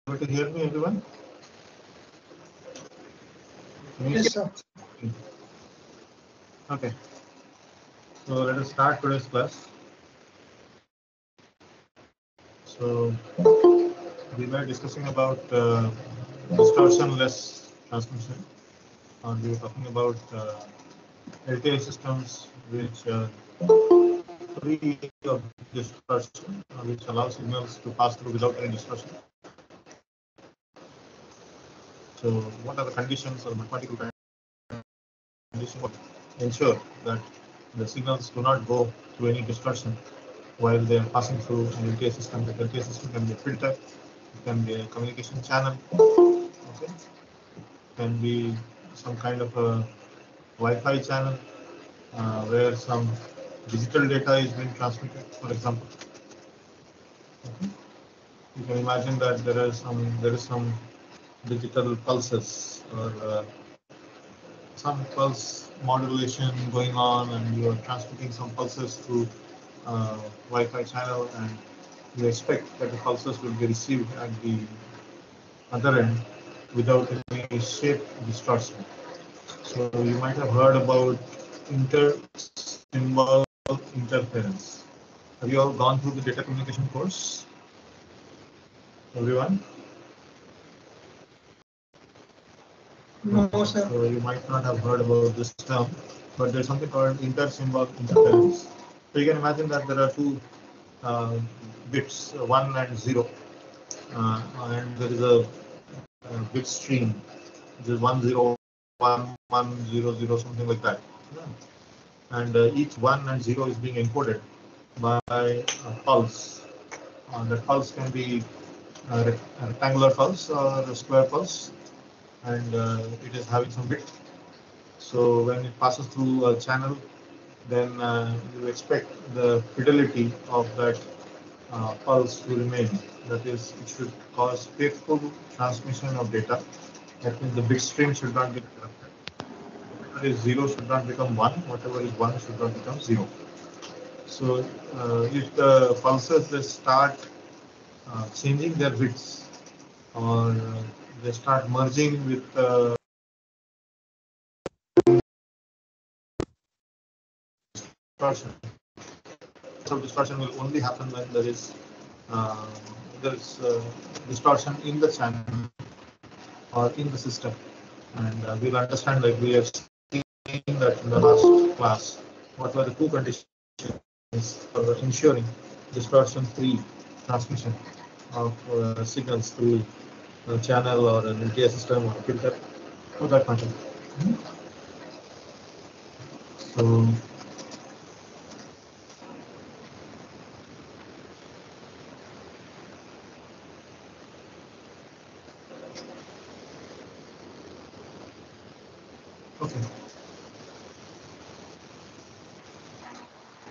able to hear me, everyone? Yes, sir. Okay. So let us start today's class. So we were discussing about distortion-less transmission. We were talking about LTI systems which are free of distortion, which allow signals to pass through without any distortion. So what are the conditions or mathematical conditions to ensure that the signals do not go through any distortion while they are passing through an LTI system? The LTI system can be a filter, it can be a communication channel, okay? It can be some kind of a Wi-Fi channel where some digital data is being transmitted, for example. Okay? You can imagine that there is some digital pulses or some pulse modulation going on, and you are transmitting some pulses through Wi-Fi channel, and you expect that the pulses will be received at the other end without any shape distortion. So you might have heard about inter-symbol interference. Have you all gone through the data communication course? Everyone? No, sir. So you might not have heard about this term, but there's something called inter-symbol interference. So you can imagine that there are two bits, 1 and 0, and there is a bit stream, which is 1011000, something like that. And each 1 and 0 is being encoded by a pulse. That pulse can be a rectangular pulse or a square pulse, and it is having some bit. So when it passes through a channel, then you expect the fidelity of that pulse to remain. That is, it should cause faithful transmission of data. That means the bit stream should not get interrupted. Whatever is 0 should not become 1. Whatever is 1 should not become 0. So if the pulses they start changing their bits, or they start merging with distortion. So distortion will only happen when uh, there is distortion in the channel or in the system, and we'll understand, like we have seen that in the last class, what were the two conditions for ensuring distortion-free transmission of signals through a channel or an LTI system or a filter, for that matter. So okay.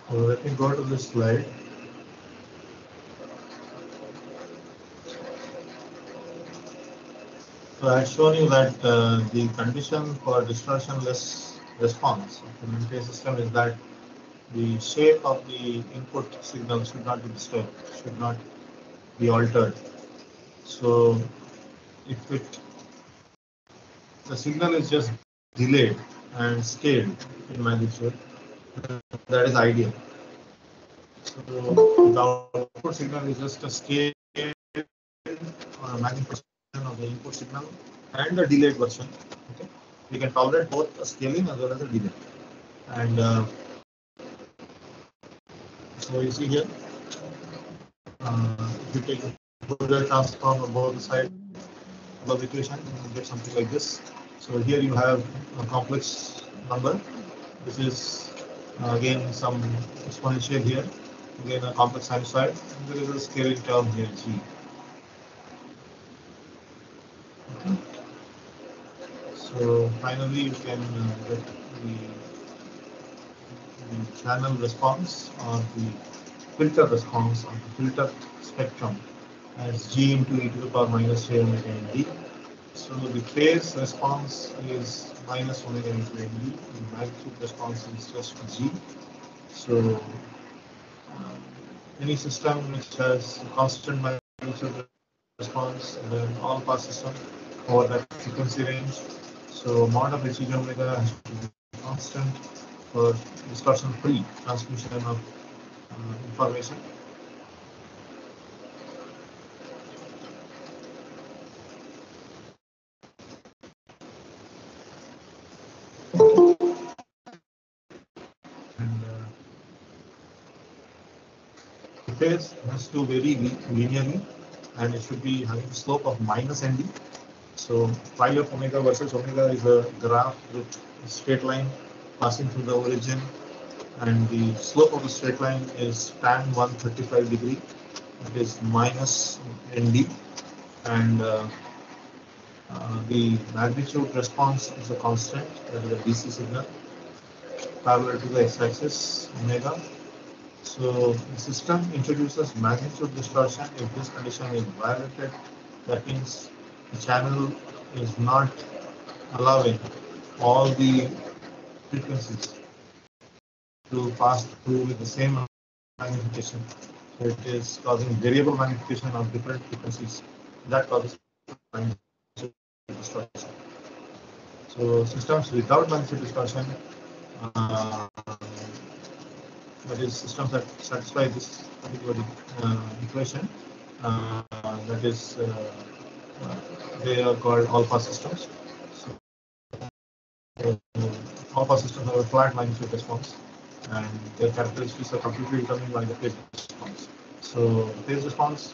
So let me go to this slide. So I had shown you that the condition for distortionless response of the LTI system is that the shape of the input signal should not be disturbed, should not be altered. So if the signal is just delayed and scaled in magnitude, that is ideal. So the output signal is just a scale or a magnitude of the input signal and the delayed version. Okay, we can tolerate both a scaling as well as a delay. And so you see here, if you take the Fourier transform of both sides of the equation, you get something like this. So here you have a complex number. This is again some exponential here, again a complex sinusoid, and there is a scaling term here, G. Okay. So finally you can get the channel response or the filter response or the filter spectrum as G into e to the power minus j omega n d. So the phase response is minus omega into n d. The magnitude response is just G. So any system which has constant magnitude response, and then all pass system over that frequency range. So mod of HEG omega has to be constant for distortion-free transmission of information. And the phase has to vary linearly, and it should be having a slope of minus ND. So phi of omega versus omega is a graph with a straight line passing through the origin, and the slope of the straight line is tan 135 degree. It is minus ND, and the magnitude response is a constant, that is a DC signal, parallel to the x-axis omega. So the system introduces magnitude distortion if this condition is violated. That means the channel is not allowing all the frequencies to pass through with the same magnification. So it is causing variable magnification of different frequencies. That causes magnitude distortion. So systems without magnitude distortion, that is systems that satisfy this particular equation, that is they are called all-pass systems. So all-pass systems have a flat magnitude response, and their characteristics are completely determined by the phase response. So phase response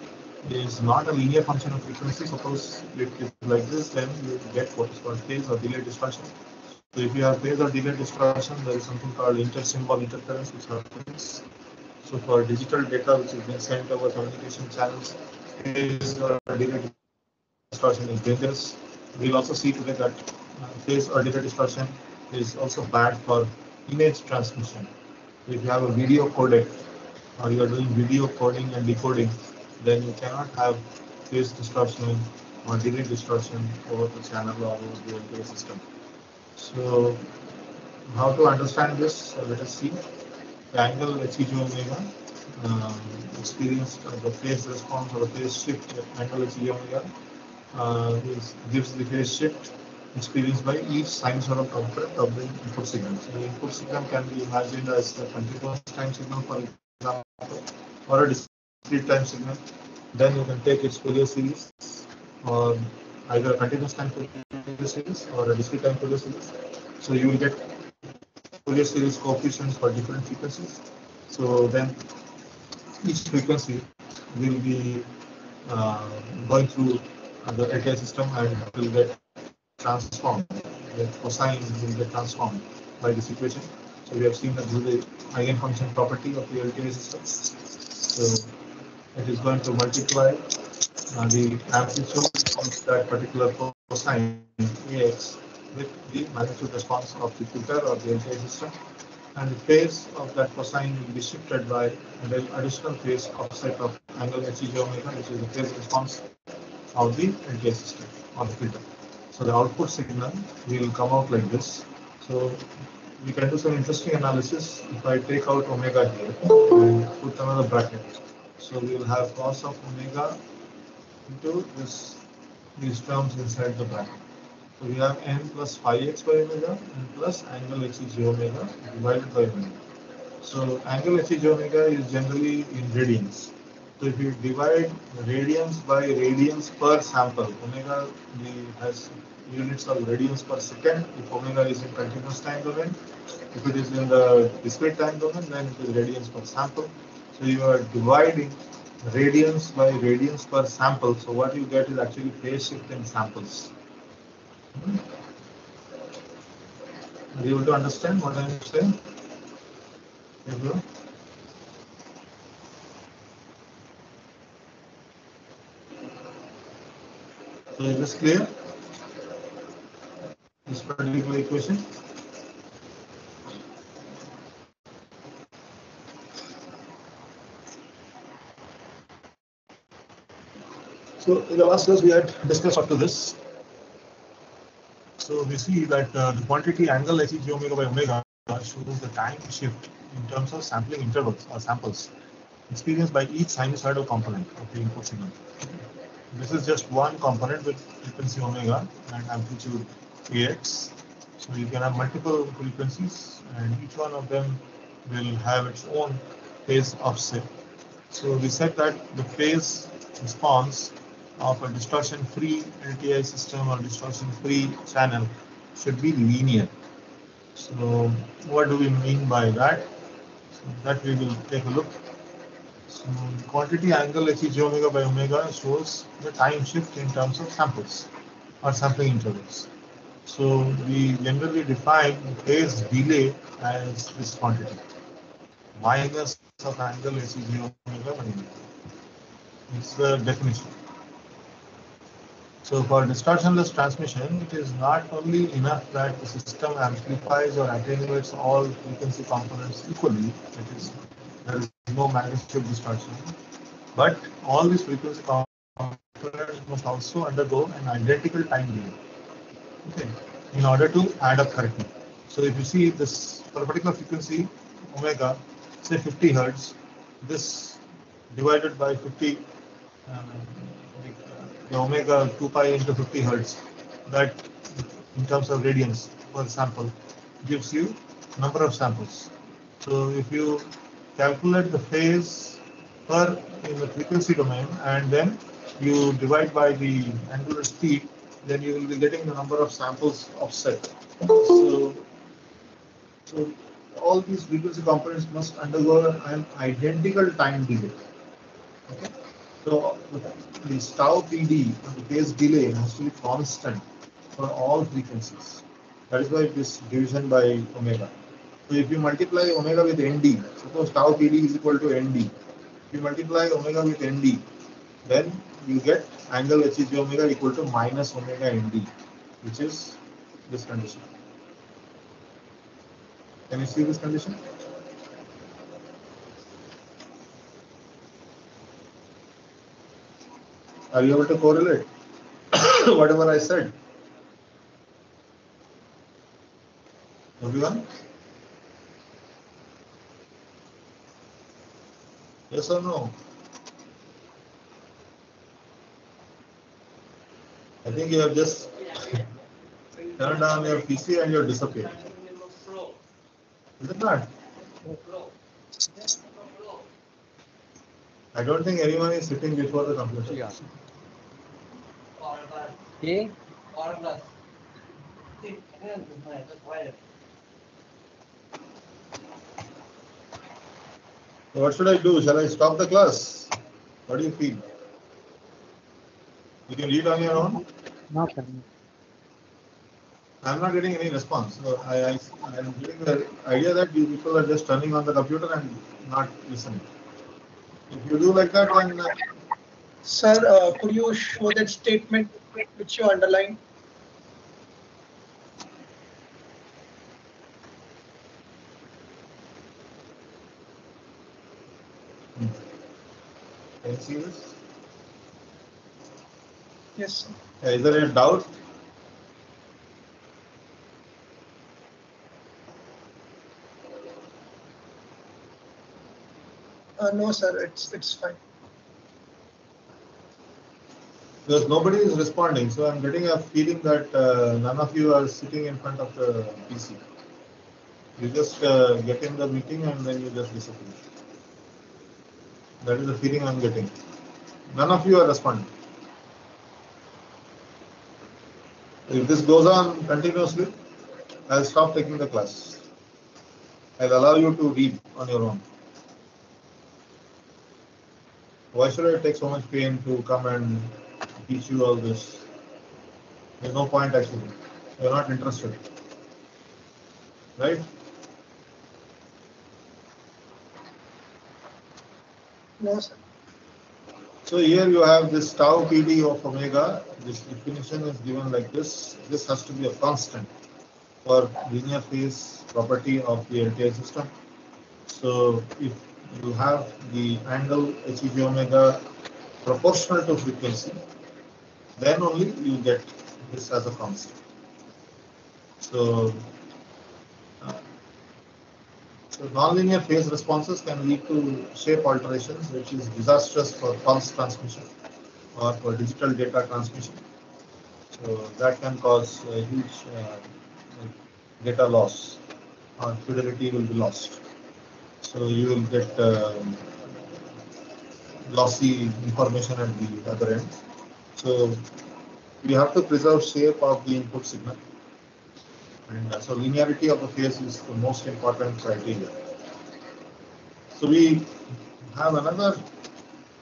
is not a linear function of frequency. Suppose it is like this, then you get what is called phase or delay distortion. So if you have phase or delay distortion, there is something called inter-symbol interference which happens. So for digital data which is being sent over communication channels, phase or delay distortion is dangerous. We'll also see today that phase or delay distortion is also bad for image transmission. If you have a video codec or you are doing video coding and decoding, then you cannot have phase distortion or delay distortion over the channel or over the entire system. So how to understand this? Let us see. The angle HEG omega experienced the phase response or the phase shift angle HEG omega gives the phase shift experienced by each sinusoidal component of the input signal. So the input signal can be imagined as a continuous time signal, for example, or a discrete time signal. Then you can take its Fourier series, or either a continuous time Fourier series or a discrete time Fourier series. So you will get Fourier series coefficients for different frequencies. So then each frequency will be going through the LTI system and will get transformed. The cosine will get transformed by this equation. So we have seen that this is the eigenfunction property of the LTI system. So it is going to multiply the amplitude of that particular cosine AX with the magnitude response of the filter or the LTI system, and the phase of that cosine will be shifted by an additional phase offset of angle HEG omega, which is the phase response of the LTI system or the filter. So the output signal will come out like this. So we can do some interesting analysis. If I take out omega here and put another bracket, so we will have cos of omega into these terms inside the bracket. So we have n plus phi x by omega and plus angle HEG omega divided by omega. So angle HEG omega is generally in radians. So if you divide radians by radians per sample, omega has units of radians per second. If omega is in continuous time domain, if it is in the discrete time domain, then it is radians per sample. So you are dividing radians by radians per sample. So what you get is actually phase shift in samples. Are you able to understand what I am saying? So is this clear? This particular equation? So in the last class we had discussed up to this. So we see that the quantity angle HEG omega by omega shows the time shift in terms of sampling intervals or samples experienced by each sinusoidal component of the input signal. This is just one component with frequency omega and amplitude AX. So you can have multiple frequencies and each one of them will have its own phase offset. So we said that the phase response of a distortion-free LTI system or distortion-free channel should be linear. So what do we mean by that? So that we will take a look. So quantity angle HEG omega by omega shows the time shift in terms of samples or sampling intervals. So we generally define phase delay as this quantity minus of angle HEG omega by omega. It's the definition. So for distortionless transmission, it is not only enough that the system amplifies or attenuates all frequency components equally, that is, there is no magnitude distortion, but all these frequency components must also undergo an identical time delay, okay, in order to add up correctly. So if you see this for a particular frequency, omega, say 50 hertz, this divided by 50 the omega 2 pi into 50 hertz, that in terms of radians per sample gives you number of samples. So if you calculate the phase per in the frequency domain and then you divide by the angular speed, then you will be getting the number of samples offset. So all these frequency components must undergo an identical time delay. Okay. So the tau PD, the phase delay, has to be constant for all frequencies. That is why this division by omega. So if you multiply omega with ND, suppose tau PD is equal to ND. If you multiply omega with ND, then you get angle HEG omega equal to minus omega ND, which is this condition. Can you see this condition? Are you able to correlate whatever I said? Everyone? Yes or no? I think you have just turned on your PC and you're disappeared. Is it not? I don't think anyone is sitting before the computer. Yeah. What should I do? Shall I stop the class? What do you feel? You can read on your own? No, sir. I'm not getting any response. So I'm getting the idea that you people are just turning on the computer and not listening. If you do like that, then Sir, could you show that statement which you underlined? can you see this? Yes, sir. Is there any doubt? No, sir. It's fine. Because nobody is responding, so I'm getting a feeling that none of you are sitting in front of the PC. You just get in the meeting and then you just disappear. That is the feeling I'm getting. None of you are responding. If this goes on continuously, I'll stop taking the class. I'll allow you to read on your own. Why should I take so much pain to come and teach you all this? There's no point actually. You're not interested. Right? No, sir. So here you have this tau PD of omega. This definition is given like this. This has to be a constant for linear phase property of the LTI system. So if you have the angle HEG omega proportional to frequency, then only you get this as a constant. So nonlinear phase responses can lead to shape alterations, which is disastrous for pulse transmission. or for digital data transmission. So that can cause a huge data loss, or fidelity will be lost. So you will get lossy information at the other end. So we have to preserve shape of the input signal. And so linearity of the phase is the most important criteria. So we have another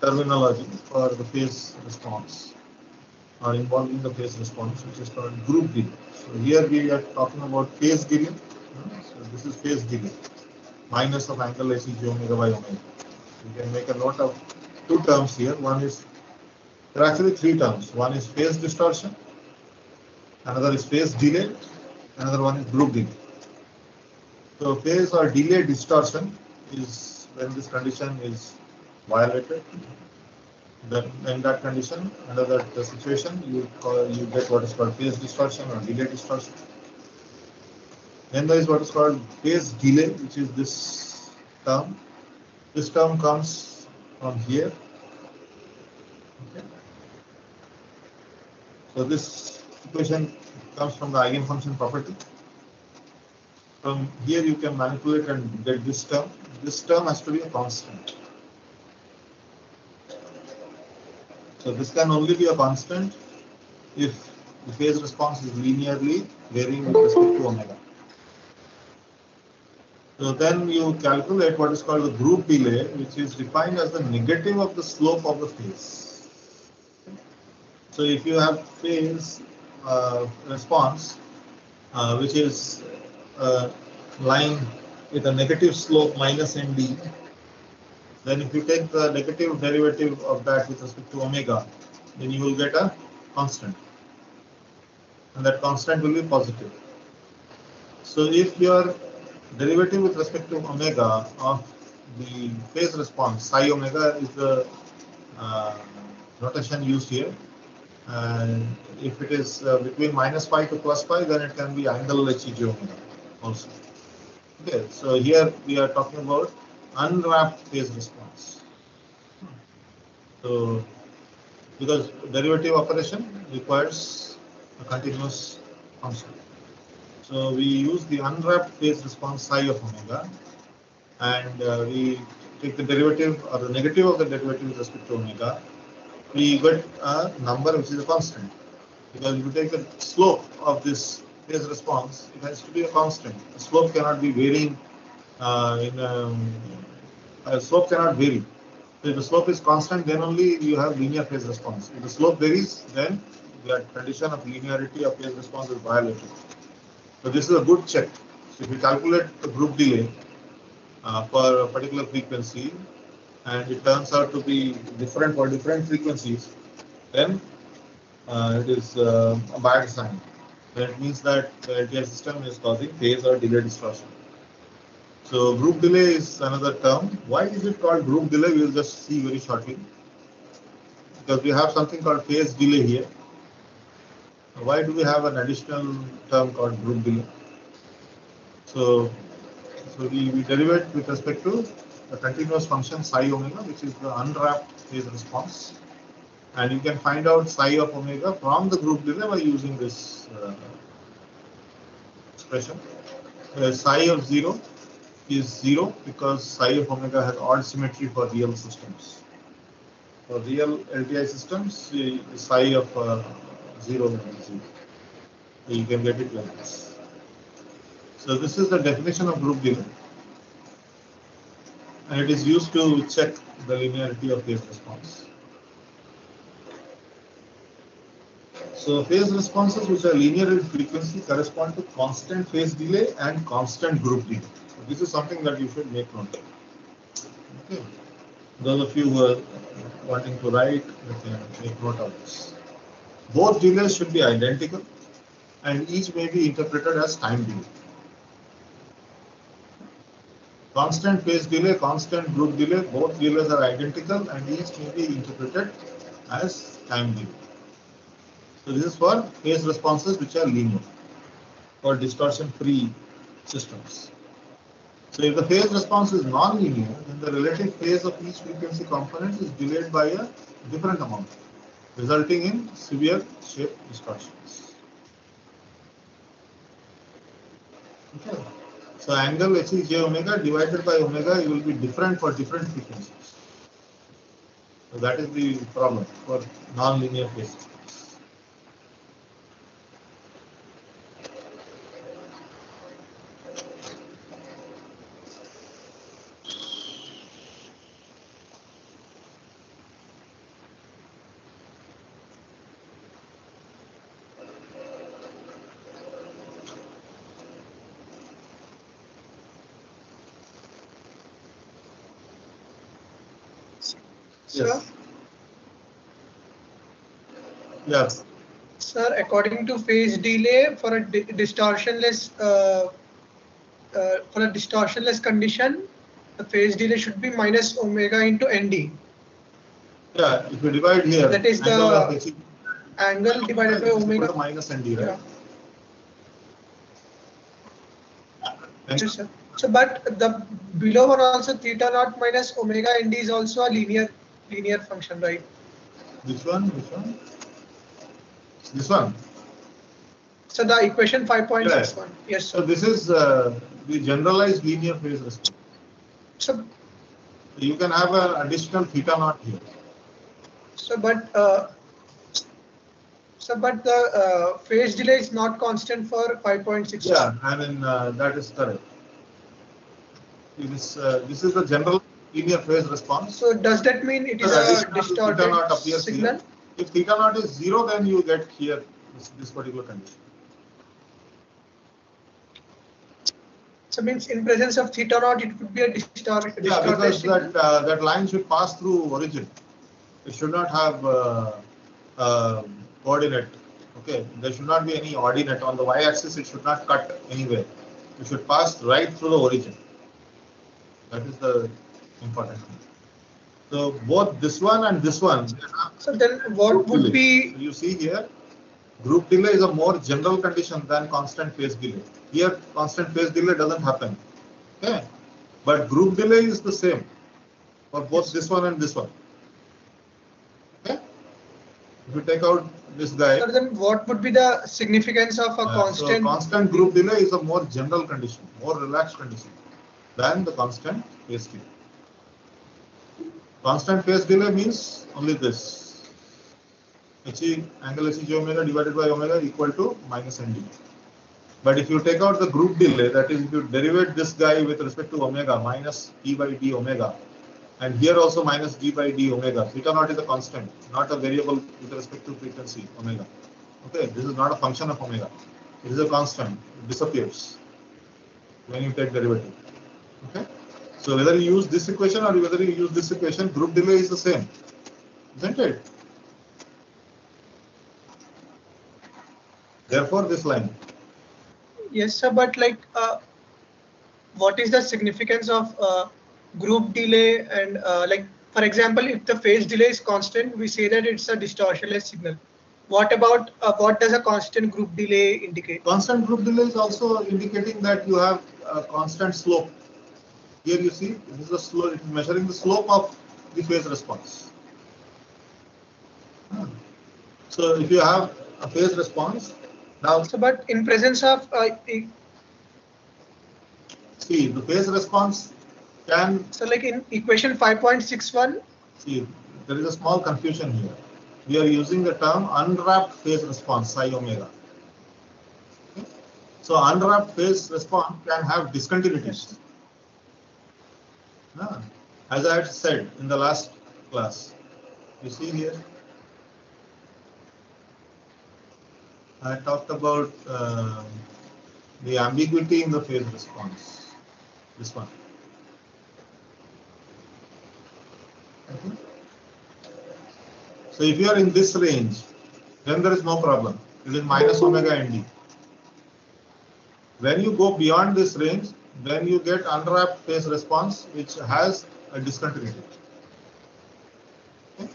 terminology for the phase response, or involving the phase response, which is called group delay. So here we are talking about phase delay. So this is phase delay, minus of angle HEG omega by omega. You can make a note of two terms here. One is, there are actually three terms. One is phase distortion, another is phase delay, another one is group delay. So phase or delay distortion is when this condition is violated. Then in that condition, under that situation, you get what is called phase distortion or delay distortion. Then there is what is called phase delay, which is this term. This term comes from here. Okay. So this equation comes from the eigenfunction property. From here you can manipulate and get this term. This term has to be a constant. So this can only be a constant if the phase response is linearly varying with respect to omega. So then you calculate what is called the group delay, which is defined as the negative of the slope of the phase. So if you have phase response, which is a line with a negative slope minus nd, then if you take the negative derivative of that with respect to omega, then you will get a constant. And that constant will be positive. So if your derivative with respect to omega of the phase response, psi omega is the notation used here. And if it is between minus pi to plus pi, then it can be angle HEG omega also. Okay, so here we are talking about unwrapped phase response. So because derivative operation requires a continuous function. So we use the unwrapped phase response psi of omega, and we take the derivative or the negative of the derivative with respect to omega. We get a number which is a constant. Because if you take the slope of this phase response, it has to be a constant. The slope cannot be varying. Slope cannot vary. So if the slope is constant, then only you have linear phase response. If the slope varies, then the condition of linearity of phase response is violated. So this is a good check. So if you calculate the group delay for a particular frequency, and it turns out to be different for different frequencies, then it is a bad sign. That means that the LTI system is causing phase or delay distortion. So group delay is another term. Why is it called group delay? We will just see very shortly. Because we have something called phase delay here. Why do we have an additional term called group delay? So we derive with respect to the continuous function psi omega, which is the unwrapped phase response. And you can find out psi of omega from the group delay by using this expression. Psi of 0 is 0 because psi of omega has odd symmetry for real systems. For real LTI systems, the psi of 0 will be 0. So you can get it like this. So this is the definition of group delay. And it is used to check the linearity of phase response. So phase responses which are linear in frequency correspond to constant phase delay and constant group delay. So this is something that you should make note of. Okay. Those of you who are wanting to write, you can make note of this. Both delays should be identical and each may be interpreted as time delay. Constant phase delay, constant group delay, both delays are identical and each may be interpreted as time delay. So this is for phase responses which are linear, for distortion-free systems. So if the phase response is non-linear, then the relative phase of each frequency component is delayed by a different amount. resulting in severe shape distortions. Okay. So angle HEJ omega divided by omega will be different for different frequencies. So that is the problem for non-linear phase. Sir? Yes. Sir, according to phase delay for a distortionless condition, the phase delay should be minus omega into ND. Yeah, if you divide here, that is the angle divided by omega minus ND, right? Yeah. Yes, sir. So, but the below one also theta naught minus omega ND is also a linear function, right? Which one? Which one? This one. So the equation 5.61. Yes, sir. So this is the generalized linear phase response. So you can have an additional theta naught here. So, but the phase delay is not constant for 5.6. Yeah, I mean that is correct. This is the general linear phase response. So does that mean it is a distorted signal? Here. If theta naught is 0, then you get here this particular condition. So means in presence of theta naught, it could be a distorted because signal? that line should pass through origin. It should not have coordinate. Okay, there should not be any ordinate on the y-axis. It should not cut anywhere. It should pass right through the origin. That is the important thing. So both this one and this one. So then what would be? So you see here, group delay is a more general condition than constant phase delay. Here, constant phase delay doesn't happen. Okay, but group delay is the same for both this one and this one. Okay, if you take out this guy. So then what would be the significance of a constant? So constant group delay is a more general condition, more relaxed condition than the constant phase delay. Constant phase delay means only this. Angle HEJ omega divided by omega equal to minus ND. But if you take out the group delay, that is if you derivate this guy with respect to omega minus E by d omega, and here also minus d by d omega, theta naught is a constant, not a variable with respect to frequency omega. Okay, this is not a function of omega. It is a constant. It disappears when you take derivative. Okay, so whether you use this equation or whether you use this equation, group delay is the same, isn't it? Therefore, this line. Yes, sir. But like, what is the significance of group delay and like, for example, if the phase delay is constant, we say that it's a distortionless signal. What about what does a constant group delay indicate? Constant group delay is also indicating that you have a constant slope. Here you see, this is a slope, it is measuring the slope of the phase response. So if you have a phase response, now. So, but in presence of see, the phase response can. So, like in equation 5.61. See, there is a small confusion here. We are using the term unwrapped phase response, psi omega. Okay? So, unwrapped phase response can have discontinuities. As I had said in the last class, you see here, I talked about the ambiguity in the phase response. This one. Okay. So if you are in this range, then there is no problem. It is minus omega ND. When you go beyond this range, then you get unwrapped phase response, which has a discontinuity. Okay.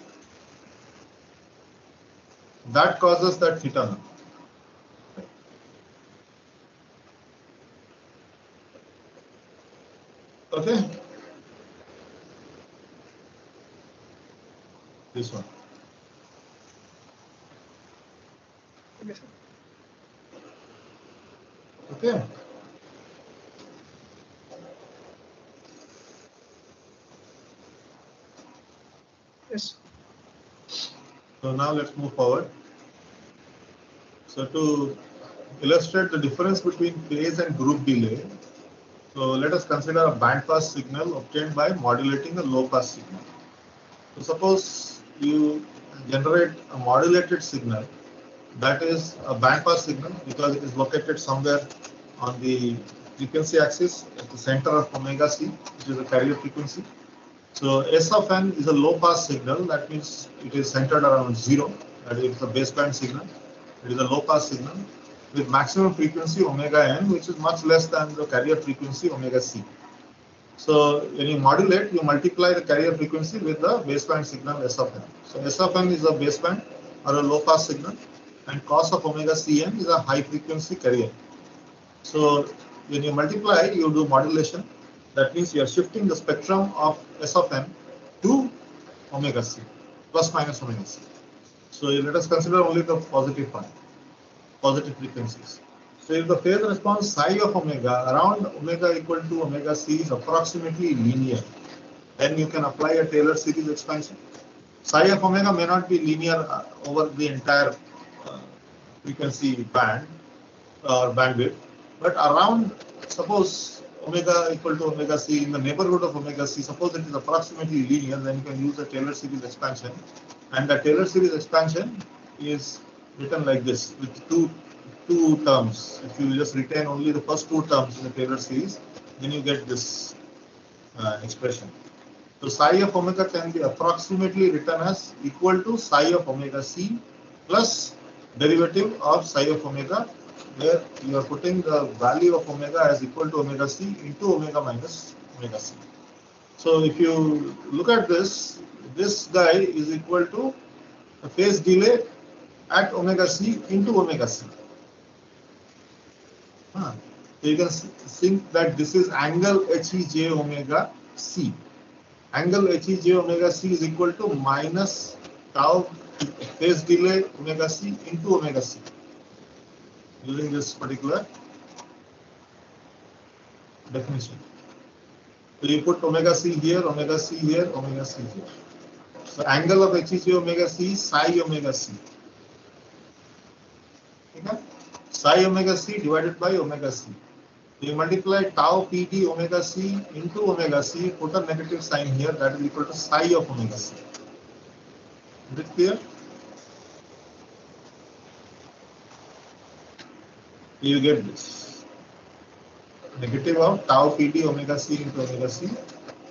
That causes that theta. Okay. This one. Yes, sir. Okay. Yes. So now let's move forward. So to illustrate the difference between phase and group delay, so let us consider a band pass signal obtained by modulating a low pass signal. So suppose you generate a modulated signal that is a band pass signal because it is located somewhere on the frequency axis at the center of omega c, which is a carrier frequency. So S of n is a low pass signal, that means it is centered around 0, that is a baseband signal. It is a low pass signal with maximum frequency omega n, which is much less than the carrier frequency omega c. So when you modulate, you multiply the carrier frequency with the baseband signal S of n. So S of n is a baseband or a low pass signal, and cos of omega cn is a high frequency carrier. So when you multiply, you do modulation. That means you are shifting the spectrum of S of n to omega c, plus minus omega c. So let us consider only the positive part, positive frequencies. So if the phase response psi of omega around omega equal to omega c is approximately linear, then you can apply a Taylor series expansion. Psi of omega may not be linear over the entire frequency band or bandwidth, but around, suppose omega equal to omega c, in the neighborhood of omega c, suppose it is approximately linear, then you can use the Taylor series expansion. And the Taylor series expansion is written like this with two terms. If you just retain only the first two terms in the Taylor series, then you get this expression. So psi of omega can be approximately written as equal to psi of omega c plus derivative of psi of omega, where you are putting the value of omega as equal to omega c into omega minus omega c. So if you look at this, this guy is equal to the phase delay at omega c into omega c. So you can think that this is angle HEJ omega c. Angle HEJ omega c is equal to minus tau phase delay omega c into omega c, using this particular definition. So you put omega c here, omega c here, omega c here. So angle of HEJ omega c is psi omega c. Okay? Psi omega c divided by omega c. So you multiply tau PD omega c into omega c, put a negative sign here, that is equal to psi of omega c. Is it clear? You get this. Negative of tau PD omega c into omega c.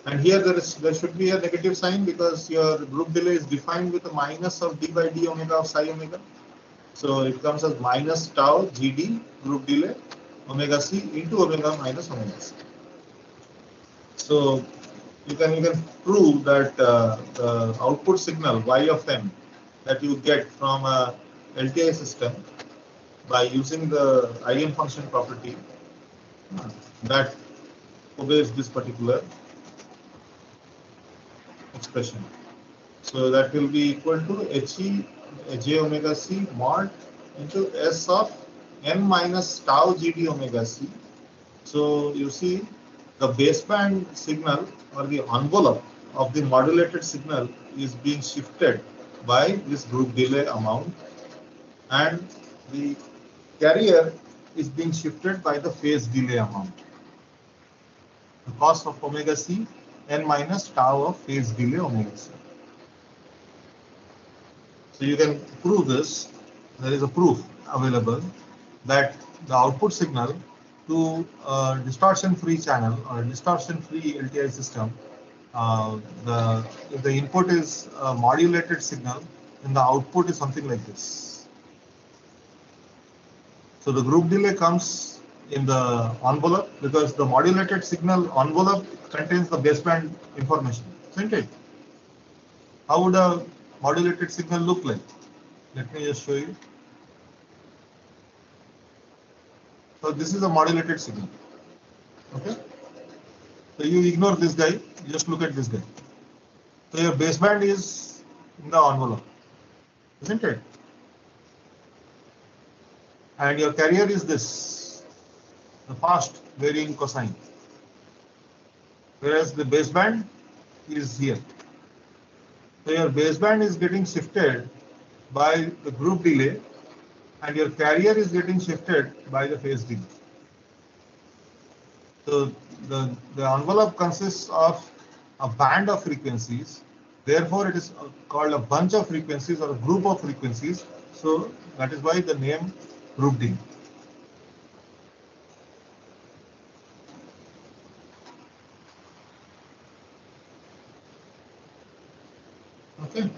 And here there should be a negative sign because your group delay is defined with a minus of d by d omega of psi omega. So it comes as minus tau GD group delay omega c into omega minus omega c. So you can prove that the output signal y of n that you get from a LTI system by using the eigenfunction property that obeys this particular expression. So that will be equal to He j omega c mod into S of n minus tau GD omega c. So you see the baseband signal or the envelope of the modulated signal is being shifted by this group delay amount, and the carrier is being shifted by the phase delay amount. The cos of omega c n minus tau of phase delay omega c. So you can prove this. There is a proof available that the output signal to a distortion-free channel or a distortion-free LTI system, if the input is a modulated signal, then the output is something like this. So the group delay comes in the envelope because the modulated signal envelope contains the baseband information, isn't it? How would a modulated signal look like? Let me just show you. So this is a modulated signal. Okay. So you ignore this guy, you just look at this guy. So your baseband is in the envelope, isn't it? and your carrier is this, the fast varying cosine, whereas the baseband is here. So your baseband is getting shifted by the group delay, and your carrier is getting shifted by the phase delay. So the envelope consists of a band of frequencies. Therefore, it is called a bunch of frequencies or a group of frequencies. So that is why the name group delay. Okay.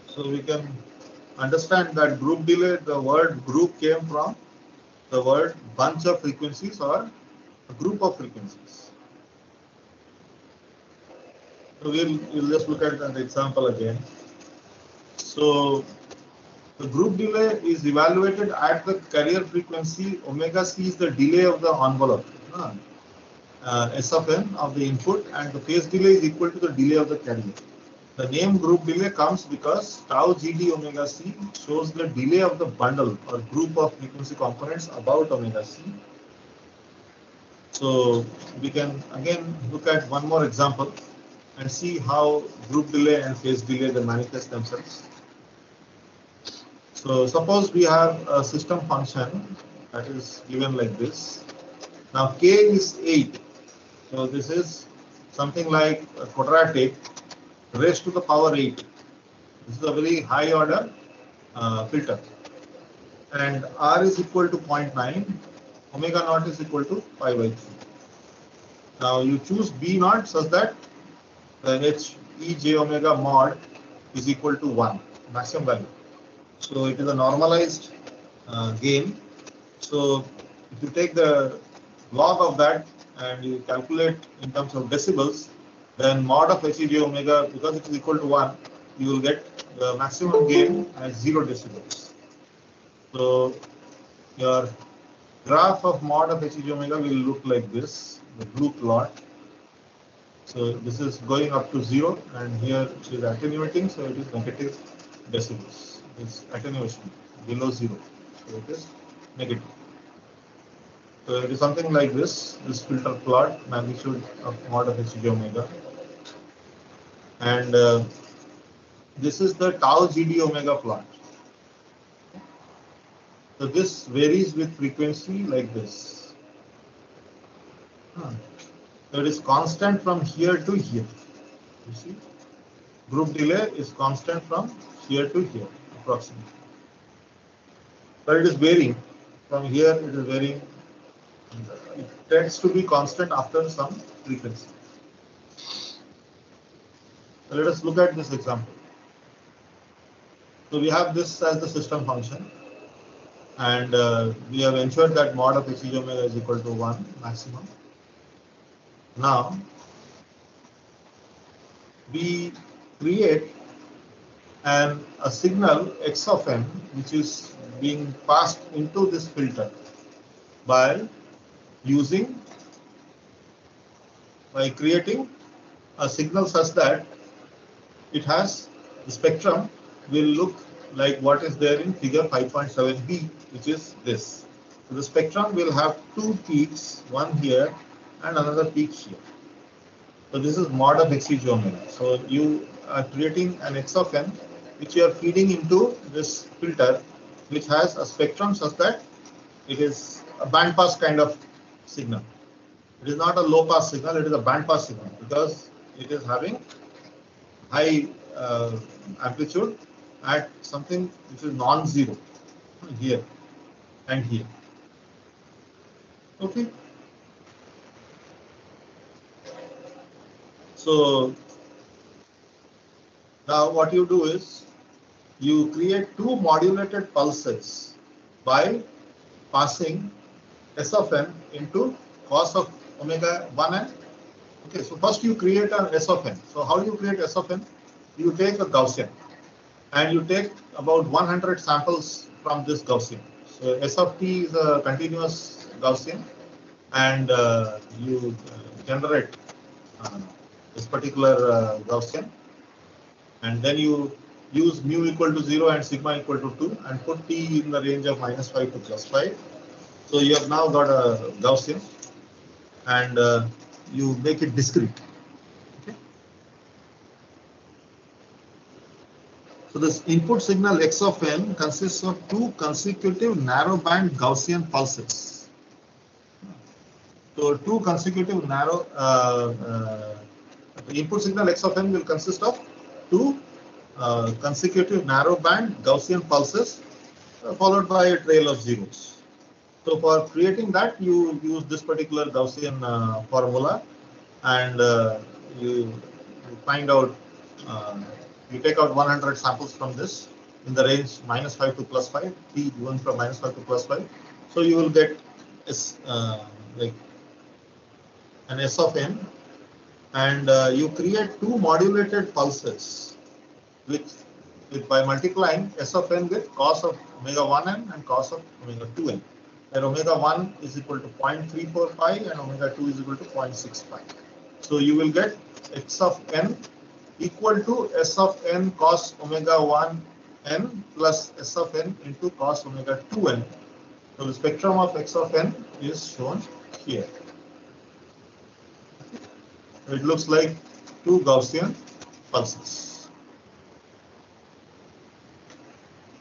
So we can understand that group delay, the word group came from the word bunch of frequencies or a group of frequencies. So we'll just look at an example again. So the group delay is evaluated at the carrier frequency. Omega c is the delay of the envelope, S of n of the input, and the phase delay is equal to the delay of the carrier. The name group delay comes because tau GD omega c shows the delay of the bundle or group of frequency components about omega c. So we can again look at one more example and see how group delay and phase delay they manifest themselves. So suppose we have a system function that is given like this. Now k is 8. So this is something like a quadratic raised to the power 8. This is a very high order filter. And R is equal to 0.9, omega naught is equal to pi by 3. Now you choose B naught such that the H E j omega mod is equal to 1, maximum value. So it is a normalized gain. So if you take the log of that and you calculate in terms of decibels, then mod of H E j omega, because it is equal to 1, you will get the maximum gain as 0 decibels. So your graph of mod of H E j omega will look like this, the blue plot. So this is going up to 0, and here it is attenuating, so it is negative decibels. It's attenuation below 0, so it is negative. So it is something like this filter plot, magnitude of mod of H E j omega. And this is the tau GD omega plot. So this varies with frequency like this. So it is constant from here to here. You see, group delay is constant from here to here, approximately. But it is varying. From here, it is varying. It tends to be constant after some frequency. So let us look at this example. So we have this as the system function, and we have ensured that mod of H E j omega is equal to 1 maximum. Now we create a signal x of n which is being passed into this filter by creating a signal such that it has the spectrum will look like what is there in figure 5.7b, which is this. So the spectrum will have two peaks, one here and another peak here. So this is mod of H E j omega. So you are creating an x of n which you are feeding into this filter, which has a spectrum such that it is a band pass kind of signal. It is not a low pass signal, it is a band pass signal because it is having high amplitude at something which is non-zero here and here. Okay. So now what you do is you create two modulated pulses by passing S of n into cos of omega 1n. Okay, so first you create an S of n. So how do you create S of n? You take a Gaussian and you take about 100 samples from this Gaussian. So S of t is a continuous Gaussian, and you generate this particular Gaussian, and then you use mu equal to 0 and sigma equal to 2 and put t in the range of -5 to +5. So you have now got a Gaussian, and you make it discrete. Okay. So this input signal x of n consists of two consecutive narrowband Gaussian pulses. So two consecutive narrow the input signal x of n will consist of two consecutive narrowband Gaussian pulses followed by a trail of zeros. So for creating that, you use this particular Gaussian formula, and you find out, you take out 100 samples from this in the range -5 to +5, t given from -5 to +5. So you will get like an S of n, and you create two modulated pulses with by multiplying S of n with cos of omega 1n and cos of omega 2n. Where omega 1 is equal to 0.345 and omega 2 is equal to 0.65. So you will get x of n equal to S of n cos omega 1n plus S of n into cos omega 2n. So the spectrum of x of n is shown here. It looks like two Gaussian pulses.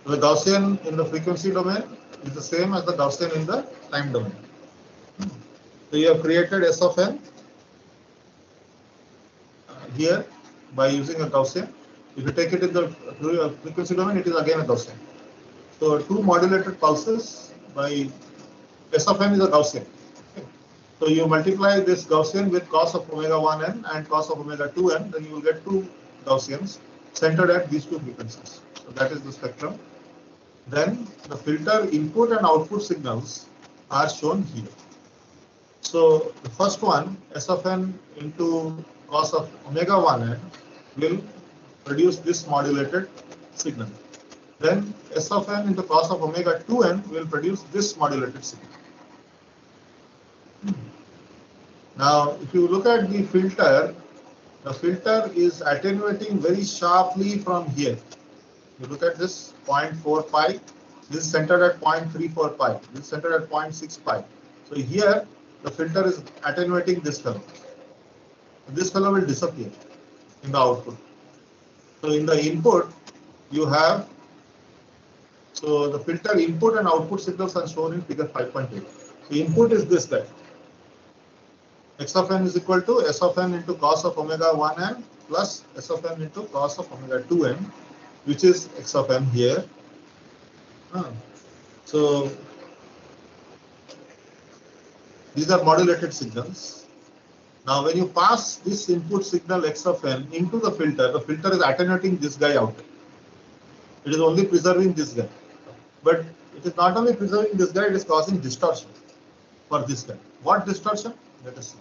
The Gaussian in the frequency domain is the same as the Gaussian in the time domain. So you have created S of n here by using a Gaussian. If you take it in the frequency domain, it is again a Gaussian. So two modulated pulses by S of n is a Gaussian. Okay. So you multiply this Gaussian with cos of omega 1n and cos of omega 2n, then you will get two Gaussians centered at these two frequencies. So that is the spectrum. Then the filter input and output signals are shown here. So the first one, S of n into cos of omega 1n, will produce this modulated signal. Then S of n into cos of omega 2n will produce this modulated signal. Now, if you look at the filter is attenuating very sharply from here. You look at this 0.45, this is centered at 0.345, this is centered at 0.65. So here the filter is attenuating this fellow. This fellow will disappear in the output. So in the input you have, so the filter input and output signals are shown in figure 5.8. So input is this guy. X of n is equal to S of n into cos of omega 1n plus S of n into cos of omega 2n, which is X of n here. So these are modulated signals. Now when you pass this input signal X of n into the filter is attenuating this guy out. It is only preserving this guy. But it is not only preserving this guy, it is causing distortion for this guy. What distortion? Let us see.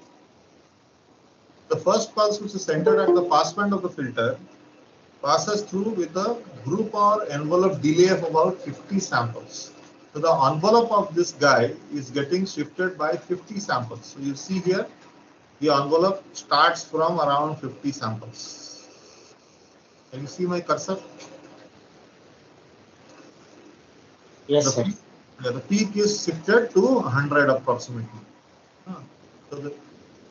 The first pulse, which is centered at the passband of the filter, passes through with a group or envelope delay of about 50 samples. So the envelope of this guy is getting shifted by 50 samples. So you see here, the envelope starts from around 50 samples. Can you see my cursor? Yes, sir. The peak is shifted to 100 approximately. So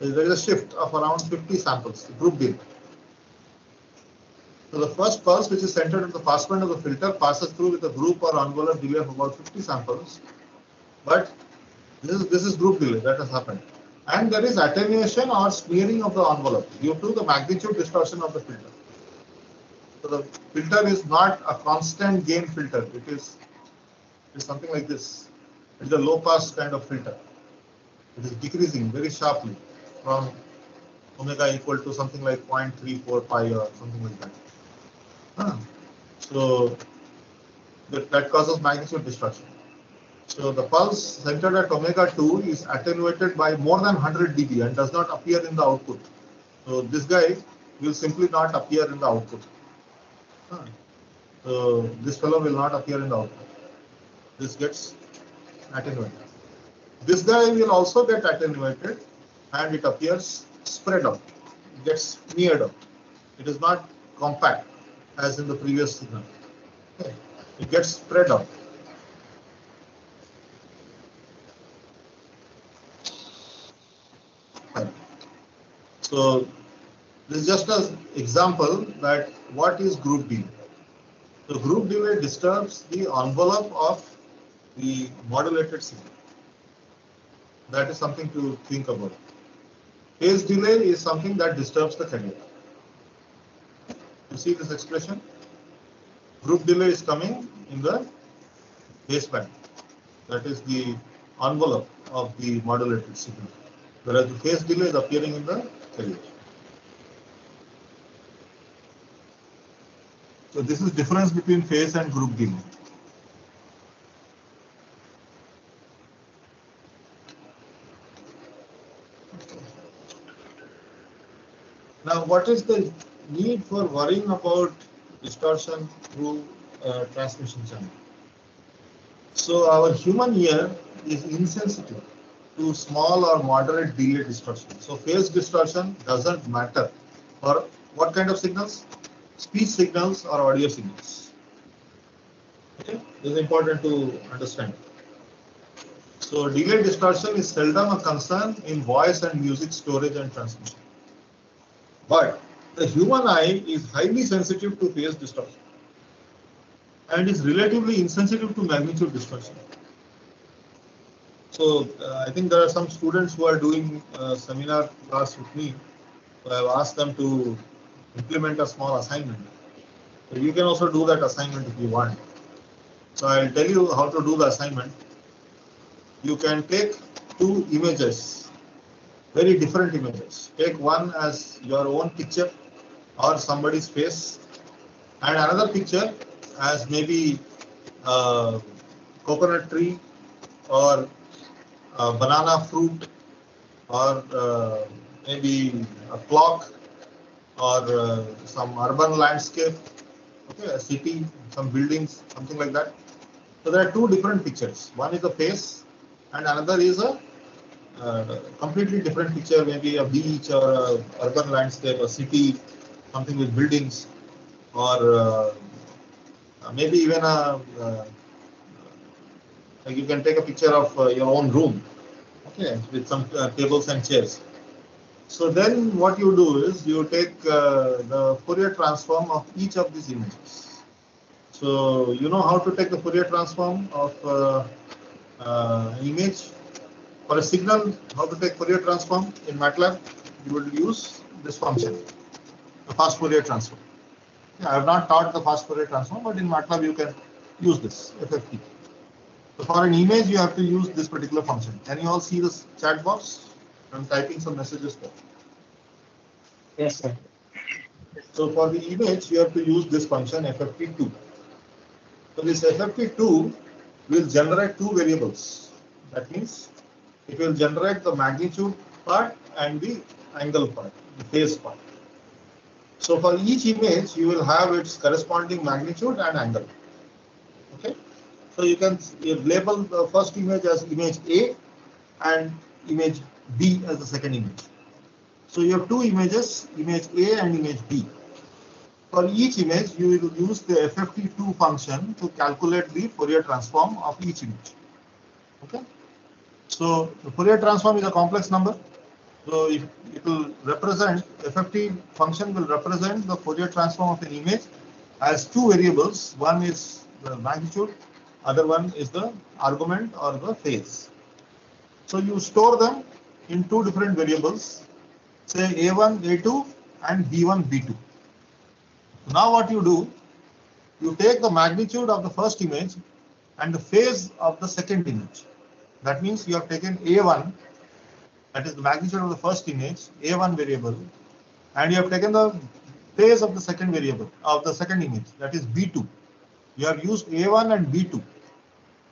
there is a shift of around 50 samples, group delay. So the first pulse, which is centered at the passband of the filter, passes through with a group or envelope delay of about 50 samples. But this is group delay that has happened. And there is attenuation or smearing of the envelope due to the magnitude distortion of the filter. So the filter is not a constant gain filter. It is something like this. It is a low pass kind of filter. It is decreasing very sharply from omega equal to something like 0.345 or something like that. So that causes magnitude distortion. So the pulse centered at omega 2 is attenuated by more than 100 dB and does not appear in the output. So this guy will simply not appear in the output. So this fellow will not appear in the output. This gets attenuated. This guy will also get attenuated and it appears spread out. It gets smeared out. It is not compact as in the previous signal. Okay. It gets spread out. So this is just an example that what is group delay. So group delay disturbs the envelope of the modulated signal. That is something to think about. Phase delay is something that disturbs the carrier. You see this expression? Group delay is coming in the baseband. That is the envelope of the modulated signal. Whereas the phase delay is appearing in the carrier. So this is difference between phase and group delay. Now, what is the need for worrying about distortion through transmission channel? So our human ear is insensitive to small or moderate delay distortion. So phase distortion doesn't matter for what kind of signals? Speech signals or audio signals. Okay, this is important to understand. So delay distortion is seldom a concern in voice and music storage and transmission. But the human eye is highly sensitive to phase distortion and is relatively insensitive to magnitude distortion. So I think there are some students who are doing a seminar class with me. So I've asked them to implement a small assignment. So you can also do that assignment if you want. So I'll tell you how to do the assignment. You can take two images, very different images. Take one as your own picture or somebody's face, and another picture as maybe a coconut tree or a banana fruit or maybe a clock or some urban landscape, okay, a city, some buildings, something like that. So there are two different pictures. One is a face and another is a completely different picture, maybe a beach or a urban landscape, a city, something with buildings, or maybe even like you can take a picture of your own room, okay, with some tables and chairs. So then what you do is you take the Fourier transform of each of these images. So you know how to take the Fourier transform of an image? For a signal, how to take Fourier transform in MATLAB? You will use this function, the fast Fourier transform. I have not taught the fast Fourier transform, but in MATLAB you can use this FFT. So for an image, you have to use this particular function. Can you all see this chat box? I'm typing some messages there. Yes, sir. So for the image, you have to use this function FFT2. So this FFT2 will generate two variables. That means it will generate the magnitude part and the angle part, the phase part. So for each image, you will have its corresponding magnitude and angle. Okay. So you can label the first image as image A and image B as the second image. So you have two images, image A and image B. For each image, you will use the FFT2 function to calculate the Fourier transform of each image. Okay. So the Fourier transform is a complex number. So it will represent, FFT function will represent the Fourier transform of an image as two variables. One is the magnitude, other one is the argument or the phase. So you store them in two different variables, say A1, A2 and B1, B2. Now what you do, you take the magnitude of the first image and the phase of the second image. That means you have taken A1, that is the magnitude of the first image, A1 variable, and you have taken the phase of the second variable, of the second image, that is B2. You have used A1 and B2.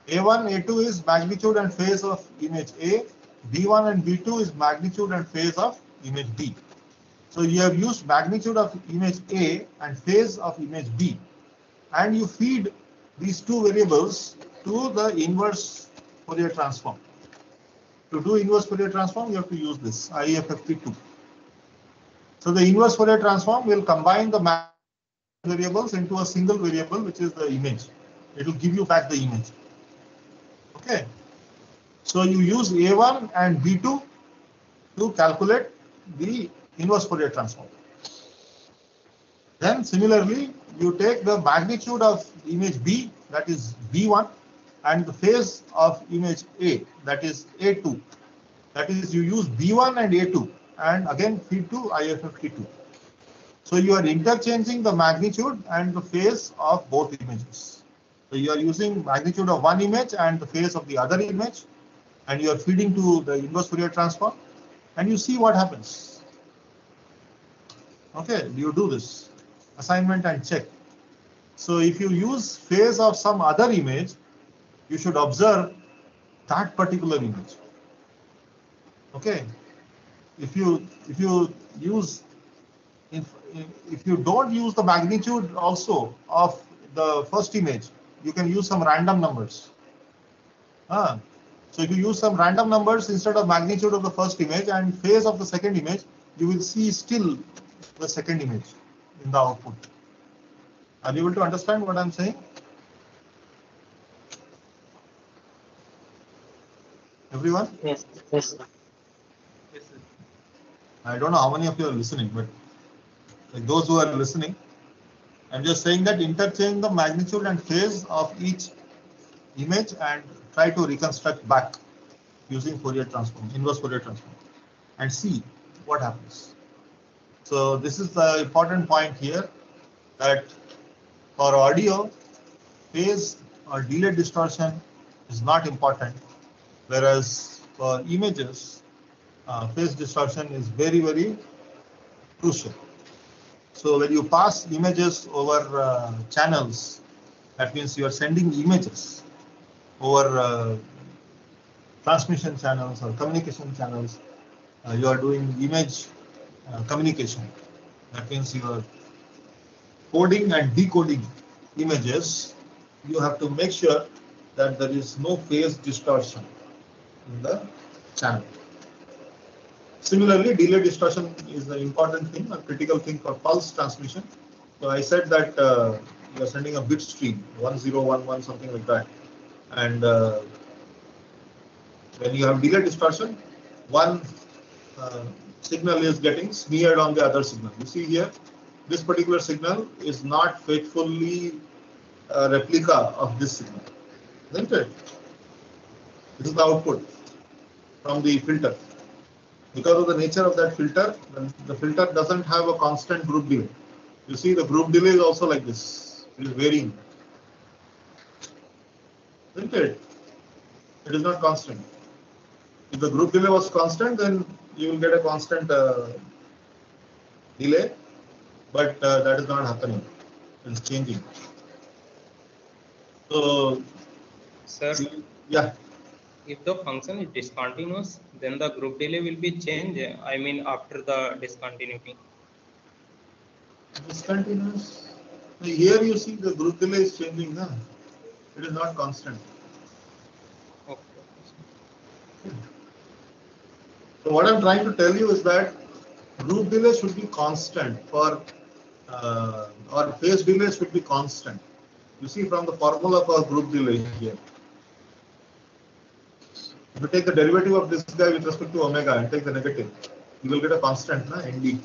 A1, A2 is magnitude and phase of image A. B1 and B2 is magnitude and phase of image B. So you have used magnitude of image A and phase of image B, and you feed these two variables to the inverse Fourier transform. To do inverse Fourier transform, you have to use this IFFT2. So the inverse Fourier transform will combine the variables into a single variable, which is the image. It will give you back the image. Okay. So you use A1 and B2 to calculate the inverse Fourier transform. Then similarly, you take the magnitude of image B, that is B1, and the phase of image A, that is A2. That is, you use B1 and A2 and again feed to IFFT2. So you are interchanging the magnitude and the phase of both images. So you are using magnitude of one image and the phase of the other image, and you are feeding to the inverse Fourier transform, and you see what happens. Okay, you do this assignment and check. So if you use phase of some other image, you should observe that particular image. Okay, if you use if you don't use the magnitude also of the first image, you can use some random numbers. So if you use some random numbers instead of magnitude of the first image and phase of the second image, you will see still the second image in the output. Are you able to understand what I'm saying? Everyone? Yes. Yes, sir. Yes, sir. I don't know how many of you are listening, but like those who are listening, I'm just saying that interchange the magnitude and phase of each image and try to reconstruct back using Fourier transform, inverse Fourier transform, and see what happens. So this is the important point here, that for audio, phase or delay distortion is not important, whereas for images, phase distortion is very, very crucial. So when you pass images over channels, that means you are sending images over transmission channels or communication channels. You are doing image communication. That means you are coding and decoding images. You have to make sure that there is no phase distortion in the channel. Similarly, delay distortion is an important thing, a critical thing for pulse transmission. So I said that you are sending a bit stream, 1011, something like that. And when you have delay distortion, one signal is getting smeared on the other signal. You see here, this particular signal is not faithfully a replica of this signal, isn't it? This is the output from the filter. Because of the nature of that filter, the filter doesn't have a constant group delay. You see, the group delay is also like this. It is varying. Isn't it? It is not constant. If the group delay was constant, then you will get a constant delay, but that is not happening. It is changing. So, Sir, yeah. if the function is discontinuous, then the group delay will be changed. I mean, after the discontinuity. Discontinuous. Here you see the group delay is changing. Huh? It is not constant. Okay. So what I'm trying to tell you is that group delay should be constant for or phase delay should be constant. You see from the formula for group delay here. If you take the derivative of this guy with respect to omega and take the negative, you will get a constant, na, ND.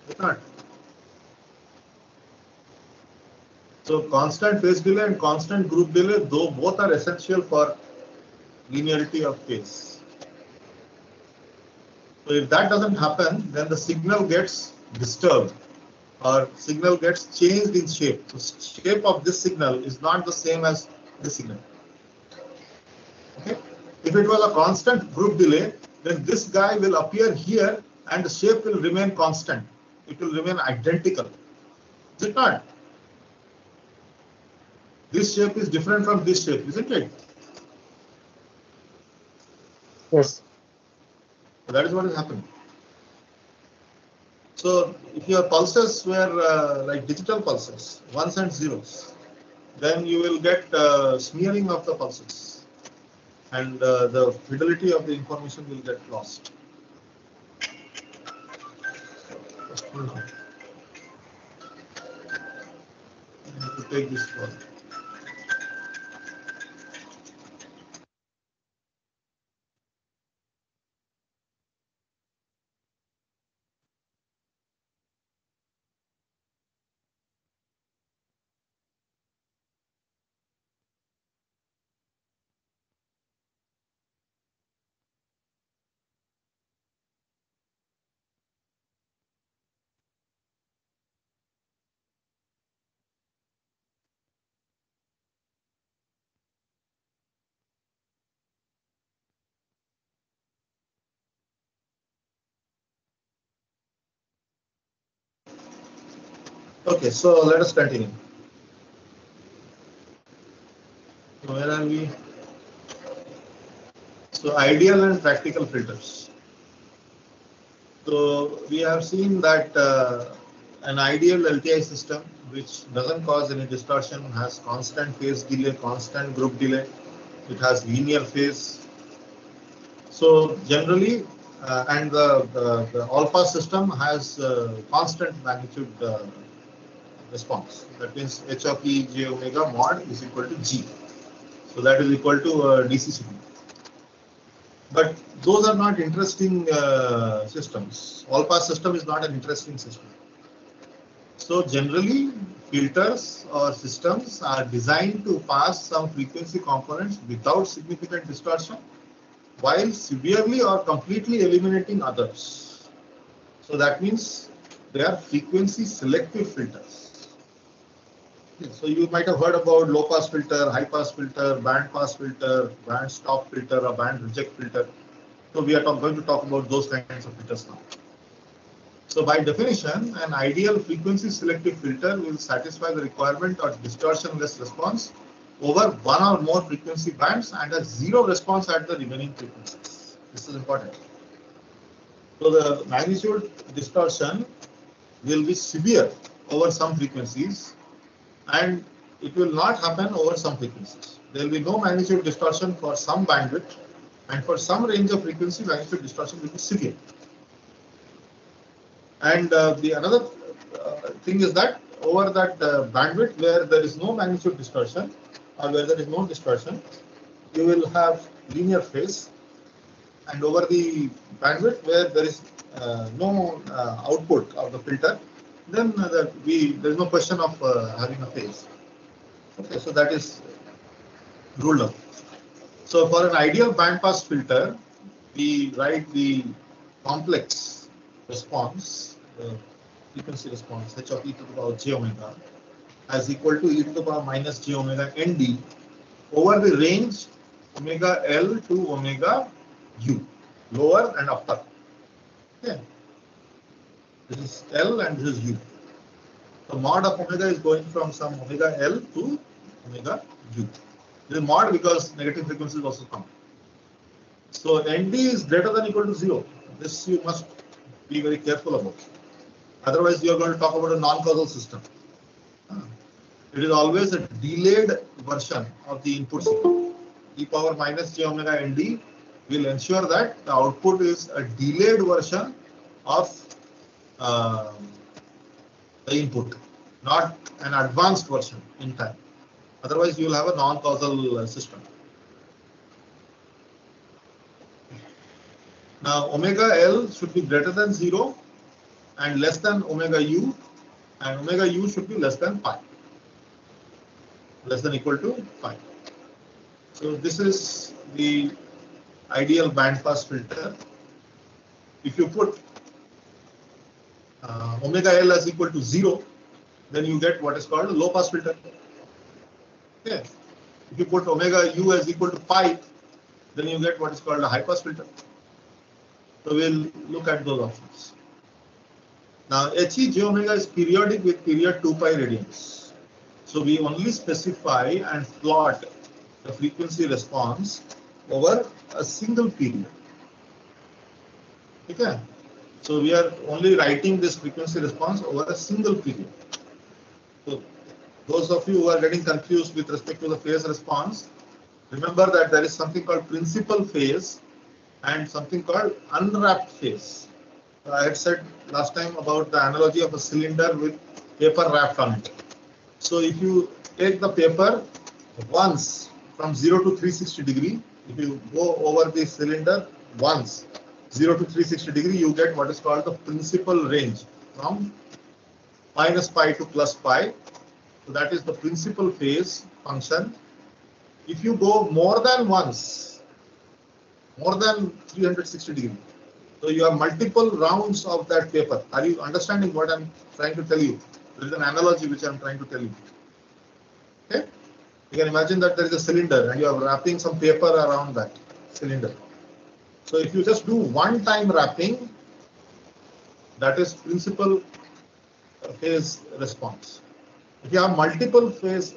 It's not. So constant phase delay and constant group delay, though both are essential for linearity of phase. So if that doesn't happen, then the signal gets disturbed or signal gets changed in shape. The shape of this signal is not the same as this signal. Okay? If it was a constant group delay, then this guy will appear here and the shape will remain constant. It will remain identical. Is it not? This shape is different from this shape, isn't it? Yes. So that is what is happening. So if your pulses were like digital pulses, ones and zeros, then you will get smearing of the pulses, and the fidelity of the information will get lost. I have to take this call. Okay, so let us continue. So where are we? So ideal and practical filters. So we have seen that an ideal LTI system which doesn't cause any distortion has constant phase delay, constant group delay. It has linear phase. So generally, and the all-pass system has constant magnitude response. That means h of e j omega mod is equal to g. So that is equal to DC signal. But those are not interesting systems. All-pass system is not an interesting system. So generally, filters or systems are designed to pass some frequency components without significant distortion, while severely or completely eliminating others. So that means they are frequency selective filters. So you might have heard about low pass filter, high pass filter, band pass filter, band stop filter, or band reject filter. So we are going to talk about those kinds of filters now. So by definition, an ideal frequency selective filter will satisfy the requirement of distortionless response over one or more frequency bands and a zero response at the remaining frequencies. This is important. So the magnitude distortion will be severe over some frequencies, and it will not happen over some frequencies. There will be no magnitude distortion for some bandwidth, and for some range of frequency, magnitude distortion will be severe. And the another thing is that over that bandwidth where there is no magnitude distortion or where there is no distortion, you will have linear phase. And over the bandwidth where there is no output of the filter, then there is no question of having a phase. Okay, so that is ruled out. So for an ideal bandpass filter, we write the complex response, the frequency response, h of e to the power j omega, as equal to e to the power minus j omega nd over the range omega L to omega u, lower and upper. Okay. This is L and this is u. The mod of omega is going from some omega L to omega u. This is mod because negative frequencies also come. So ND is greater than or equal to 0. This you must be very careful about. Otherwise, you are going to talk about a non-causal system. It is always a delayed version of the input signal. E power minus j omega ND will ensure that the output is a delayed version of the input, not an advanced version in time. Otherwise, you will have a non-causal system. Now, omega L should be greater than 0 and less than omega U, and omega U should be less than pi, less than or equal to pi. So this is the ideal bandpass filter. If you put omega L as equal to 0, then you get what is called a low pass filter. Okay. If you put omega U as equal to pi, then you get what is called a high pass filter. So we'll look at those options. Now, HE j omega is periodic with period 2 pi radians. So we only specify and plot the frequency response over a single period. Okay. So we are only writing this frequency response over a single period. So those of you who are getting confused with respect to the phase response, remember that there is something called principal phase and something called unwrapped phase. I had said last time about the analogy of a cylinder with paper wrapped on it. So if you take the paper once from 0 to 360 degree, if you go over the cylinder once 0 to 360 degree, you get what is called the principal range from minus pi to plus pi. So that is the principal phase function. If you go more than once, more than 360 degree, so you have multiple rounds of that paper. Are you understanding what I'm trying to tell you? There is an analogy which I'm trying to tell you. Okay? You can imagine that there is a cylinder and you are wrapping some paper around that cylinder. So if you just do one time wrapping, that is principal phase response. If you have multiple times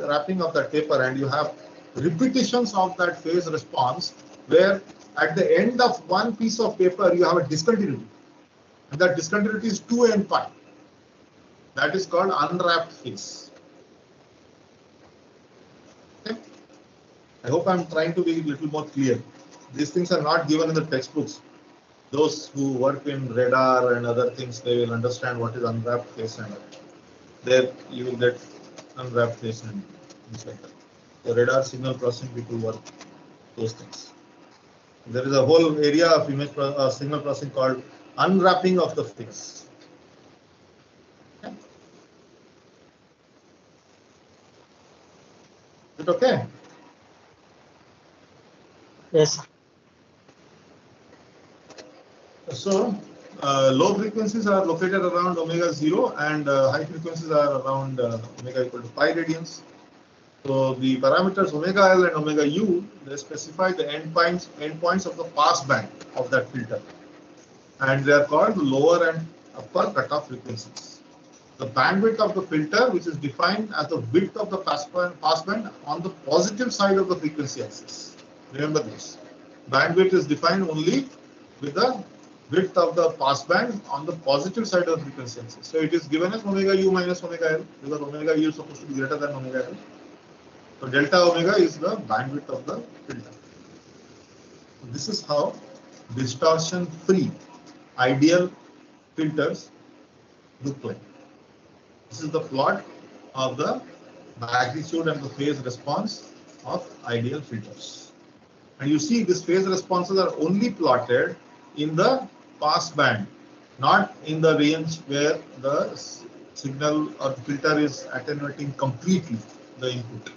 wrapping of that paper and you have repetitions of that phase response, where at the end of one piece of paper you have a discontinuity, and that discontinuity is 2n pi. That is called unwrapped phase. Okay? I hope I'm trying to be a little more clear. These things are not given in the textbooks. Those who work in radar and other things, they will understand what is unwrapped phase and there you will get unwrapped phase and things like that. The radar signal processing people work those things. There is a whole area of signal processing called unwrapping of the phase. Okay. Is it okay? Yes, sir. So low frequencies are located around omega 0 and high frequencies are around omega equal to pi radians. So the parameters omega L and omega U, they specify the endpoints of the pass band of that filter, and they are called lower and upper cutoff frequencies. The bandwidth of the filter, which is defined as the width of the pass band on the positive side of the frequency axis. Remember this. Bandwidth is defined only with the width of the pass band on the positive side of the frequency axis. So it is given as omega U minus omega L, because omega U is supposed to be greater than omega L. So delta omega is the bandwidth of the filter. So this is how distortion-free ideal filters look like. This is the plot of the magnitude and the phase response of ideal filters. And you see these phase responses are only plotted in the pass band, not in the range where the signal or filter is attenuating completely the input.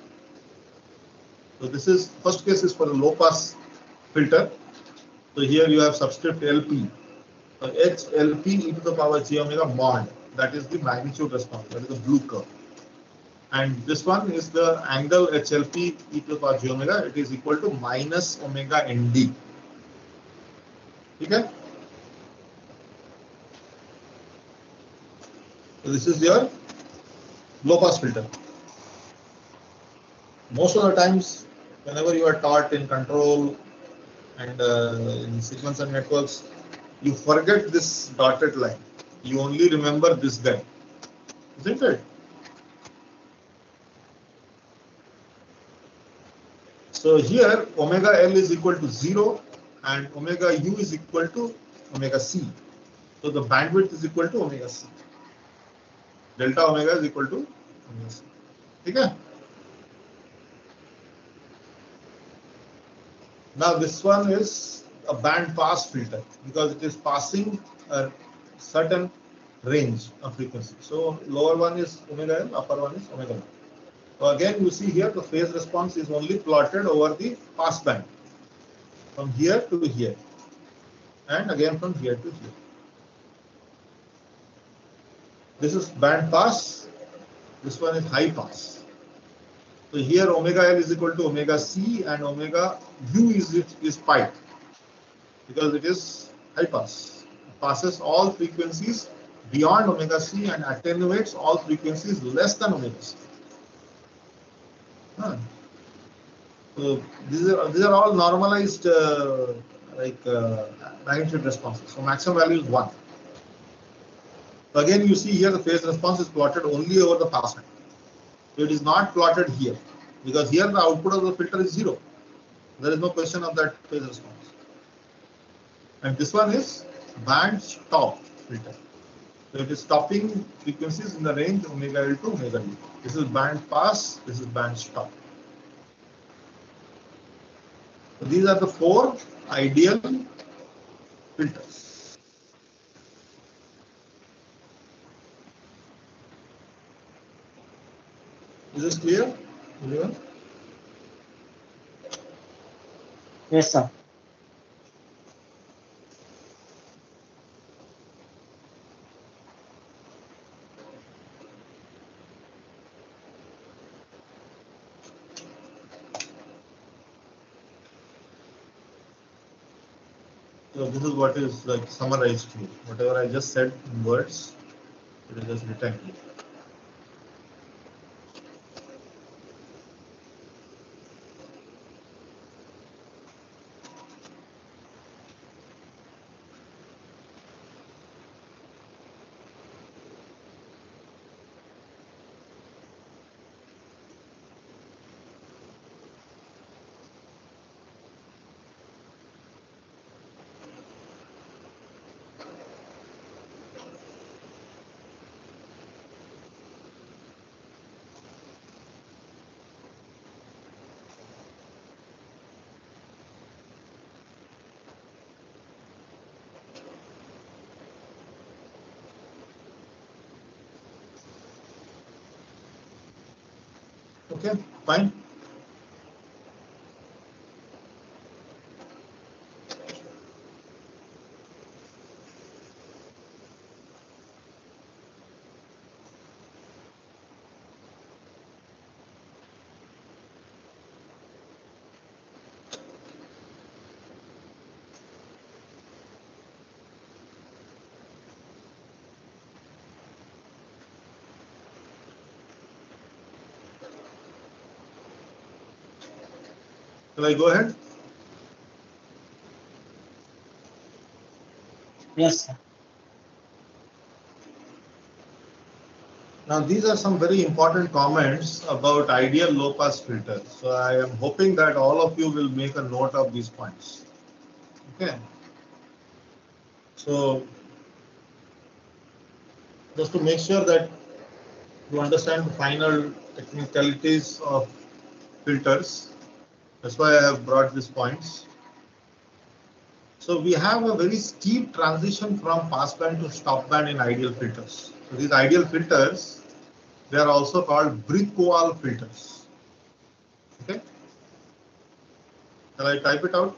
So this is, first case is for the low pass filter. So here you have subscript LP. So HLP e to the power j omega mod. That is the magnitude response. That is the blue curve. And this one is the angle HLP e to the power j omega. It is equal to minus omega ND. Okay. So this is your low pass filter. Most of the times, whenever you are taught in control and in sequence and networks, you forget this dotted line. You only remember this guy, isn't it? So here omega L is equal to 0 and omega U is equal to omega C. So the bandwidth is equal to omega C. Delta omega is equal to omega C. Okay? Now this one is a band pass filter because it is passing a certain range of frequency. So lower one is omega L, upper one is omega L. So again you see here the phase response is only plotted over the pass band from here to here and again from here to here. This is band pass, this one is high pass. So here omega L is equal to omega C and omega U is pi because it is high pass. It passes all frequencies beyond omega c and attenuates all frequencies less than omega c. So these are all normalized magnitude responses. So maximum value is 1. So again, you see here the phase response is plotted only over the passband. So it is not plotted here because here the output of the filter is 0. There is no question of that phase response. And this one is band stop filter. So it is stopping frequencies in the range omega L to omega D. This is band pass, this is band stop. So these are the 4 ideal filters. Is this clear, everyone? Yes, sir. So this is what is like summarized here. Whatever I just said in words, it is just written here. Okay, fine. Shall I go ahead? Yes, sir. Now these are some very important comments about ideal low pass filters. So I am hoping that all of you will make a note of these points. Okay. So just to make sure that you understand the final technicalities of filters, that's why I have brought these points. So we have a very steep transition from passband to stopband in ideal filters. So these ideal filters, they are also called brick wall filters. Okay. Shall I type it out?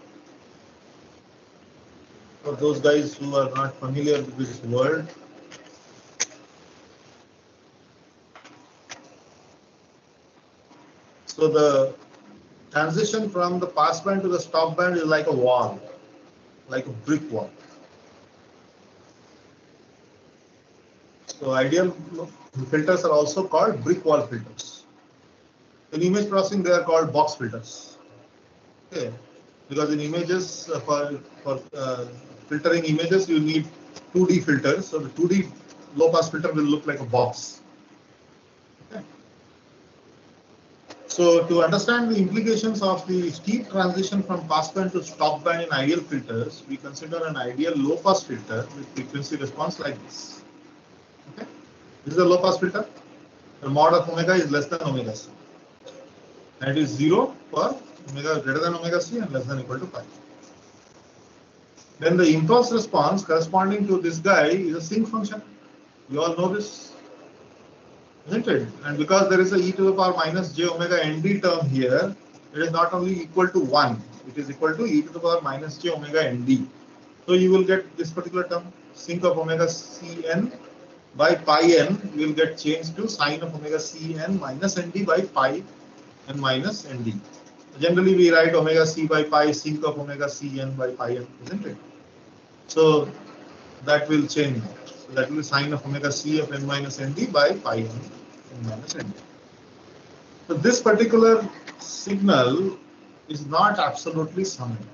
For those guys who are not familiar with this word. So the transition from the passband to the stopband is like a wall, like a brick wall. So ideal filters are also called brick wall filters. In image processing, they are called box filters. Okay, because in images for filtering images, you need 2D filters. So the 2D low pass filter will look like a box. Okay. So to understand the implications of the steep transition from passband to stopband in ideal filters, we consider an ideal low pass filter with frequency response like this. Okay. This is a low pass filter. The mod of omega is less than omega c. And it is 0 for omega greater than omega c and less than or equal to pi. Then the impulse response corresponding to this guy is a sinc function. You all know this, isn't it? And because there is a e to the power minus j omega nd term here, it is not only equal to 1, it is equal to e to the power minus j omega nd. So you will get this particular term, sinc of omega cn by pi n will get changed to sine of omega cn minus nd by pi n minus nd. Generally, we write omega c by pi sinc of omega cn by pi n, isn't it? So that will change. So that will be sine of omega c of n minus nd by pi n minus nd. So this particular signal is not absolutely summable.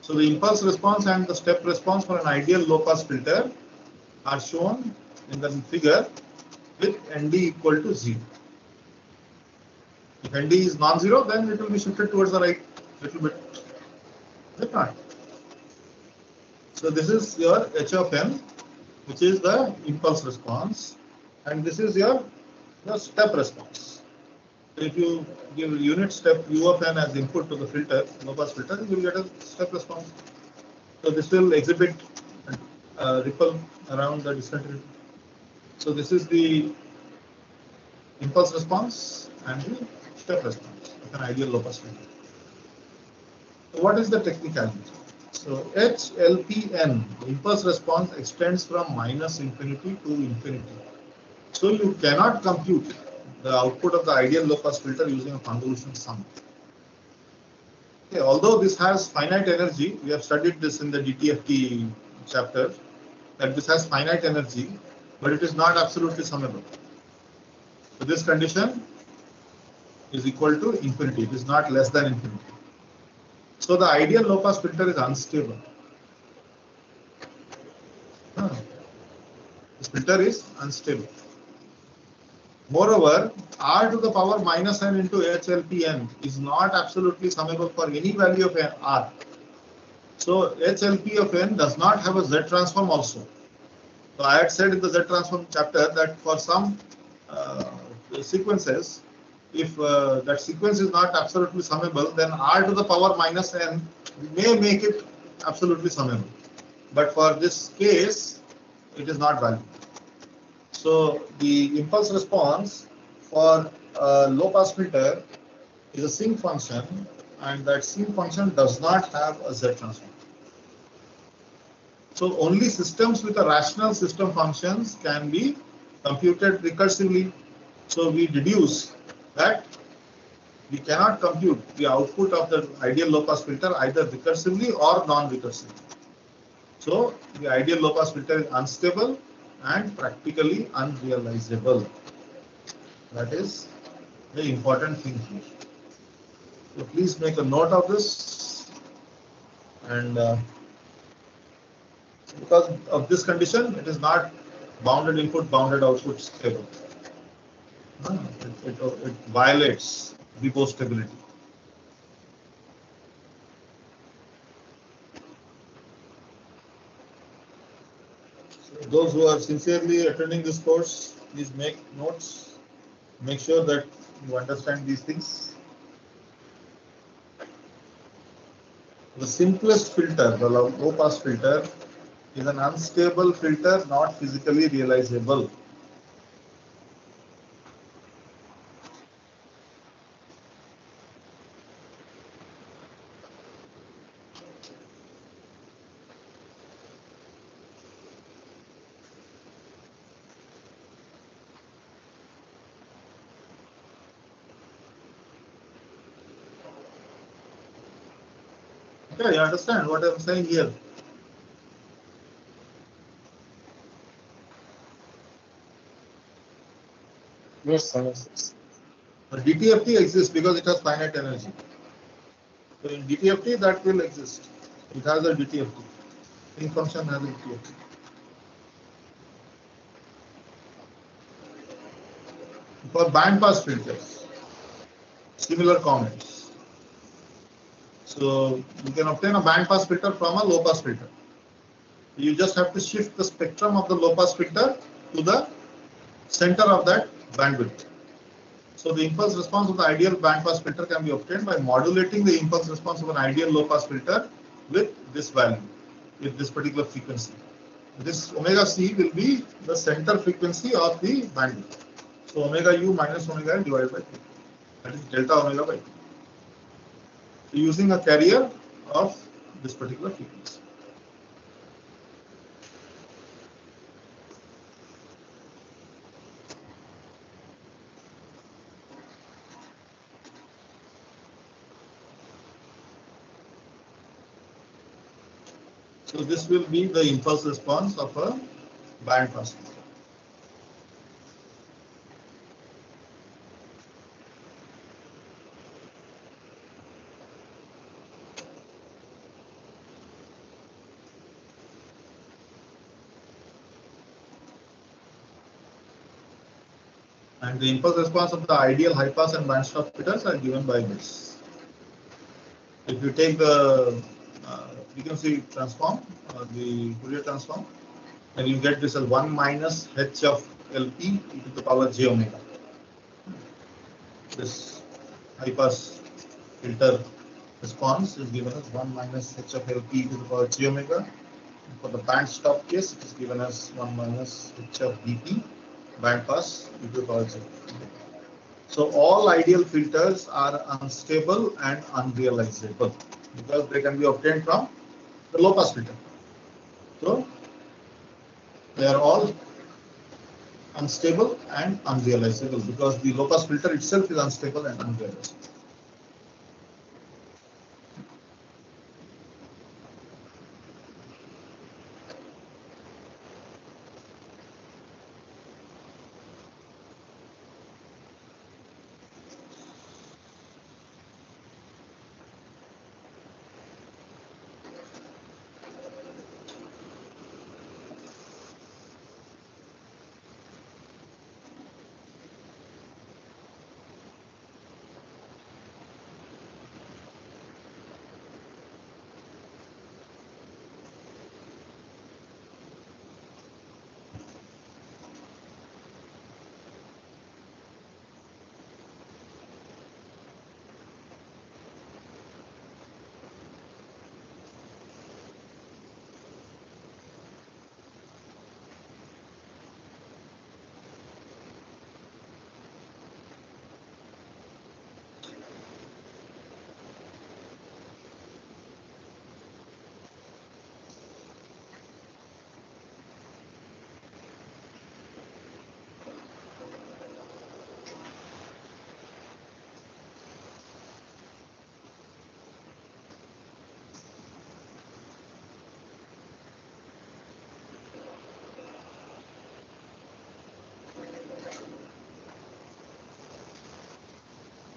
So the impulse response and the step response for an ideal low pass filter are shown in the figure with nd equal to 0. If nd is non-zero, then it will be shifted towards the right a little bit. Is it not? So this is your h of n, which is the impulse response, and this is your step response. So if you give unit step u of n as input to the filter, low pass filter, you will get a step response. So this will exhibit ripple around the discontinuity. So this is the impulse response and the step response of an ideal low pass filter. So what is the technicality? So HLPN, the impulse response extends from minus infinity to infinity. So you cannot compute the output of the ideal low pass filter using a convolution sum. Okay, although this has finite energy, we have studied this in the DTFT chapter, that this has finite energy, but it is not absolutely summable. So this condition is equal to infinity, it is not less than infinity. So the ideal low pass filter is unstable. This filter is unstable. Moreover, r to the power minus n into HLPN is not absolutely summable for any value of n, r. So HLP of n does not have a Z transform also. So I had said in the Z transform chapter that for some sequences, if that sequence is not absolutely summable, then r to the power minus n may make it absolutely summable. But for this case, it is not valid. So the impulse response for a low pass filter is a sinc function, and that sinc function does not have a Z transform. So only systems with a rational system functions can be computed recursively. So we deduce that we cannot compute the output of the ideal low pass filter either recursively or non-recursively. So the ideal low pass filter is unstable and practically unrealizable. That is the important thing here. So please make a note of this, and because of this condition, it is not bounded input, bounded output stable. It violates depot stability. So those who are sincerely attending this course, please make notes. Make sure that you understand these things. The simplest filter, the low pass filter, is an unstable filter, not physically realizable. Okay, you understand what I'm saying here? Yes, sir. Yes. The DTFT exists because it has finite energy. So in DTFT, that will exist. It has a DTFT. Sinc function has a DTFT. For band pass filters, similar comments. So you can obtain a band pass filter from a low pass filter. You just have to shift the spectrum of the low pass filter to the center of that bandwidth. So the impulse response of the ideal band pass filter can be obtained by modulating the impulse response of an ideal low pass filter with this value, with this particular frequency. This omega c will be the center frequency of the bandwidth. So omega u minus omega n divided by 2. That is delta omega by 2. So using a carrier of this particular frequency. So this will be the impulse response of a band pass filter. And the impulse response of the ideal high pass and band stop filters are given by this. If you take the frequency transform, the Fourier transform, then you get this as 1 minus h of Lp e to the power j omega. This high pass filter response is given as 1 minus h of Lp e to the power j omega. And for the band stop case, it is given as 1 minus h of Bp band pass e to the power j. So all ideal filters are unstable and unrealizable because they can be obtained from the low pass filter. So they are all unstable and unrealizable because the low pass filter itself is unstable and unrealizable.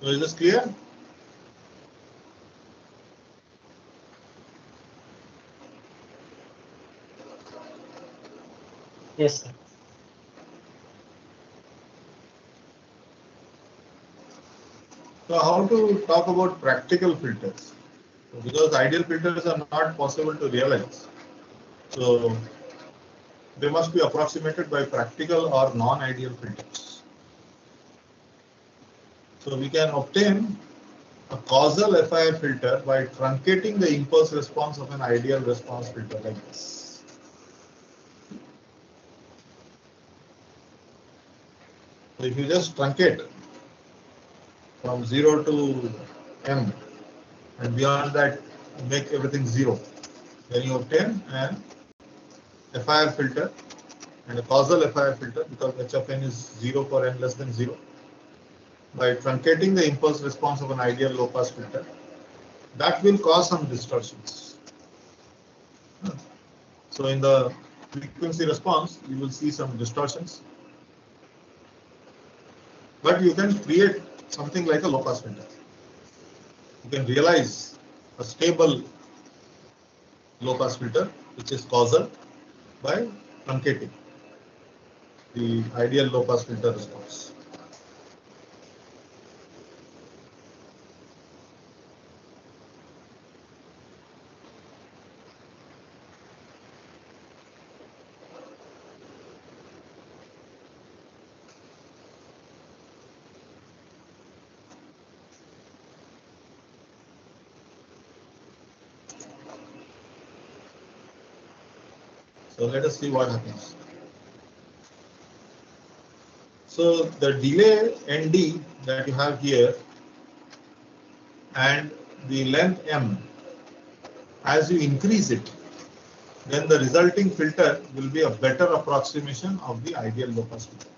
So is this clear? Yes, sir. So how to talk about practical filters? Because ideal filters are not possible to realize. So they must be approximated by practical or non-ideal filters. So we can obtain a causal FIR filter by truncating the impulse response of an ideal response filter like this. So if you just truncate from 0 to m and beyond that make everything 0, then you obtain an FIR filter and a causal FIR filter because h of n is 0 for n less than 0. By truncating the impulse response of an ideal low pass filter, that will cause some distortions. So in the frequency response, you will see some distortions. But you can create something like a low pass filter. You can realize a stable low pass filter, which is causal, by truncating the ideal low pass filter response. So let us see what happens. So the delay ND that you have here and the length M, as you increase it, then the resulting filter will be a better approximation of the ideal low pass filter.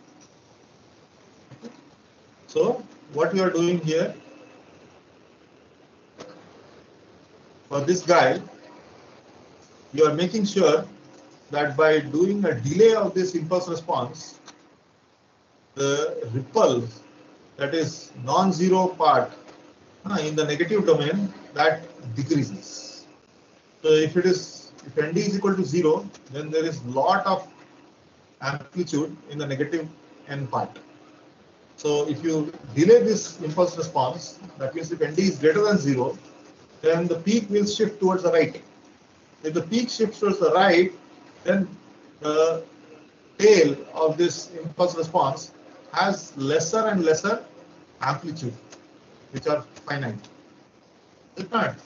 So what we are doing here, for this guy, you are making sure that by doing a delay of this impulse response, the ripple, that is non-zero part in the negative domain, that decreases. So if ND is equal to 0, then there is lot of amplitude in the negative n part. So if you delay this impulse response, that means if ND is greater than 0, then the peak will shift towards the right. If the peak shifts towards the right, then the tail of this impulse response has lesser and lesser amplitude, which are finite. Is it not?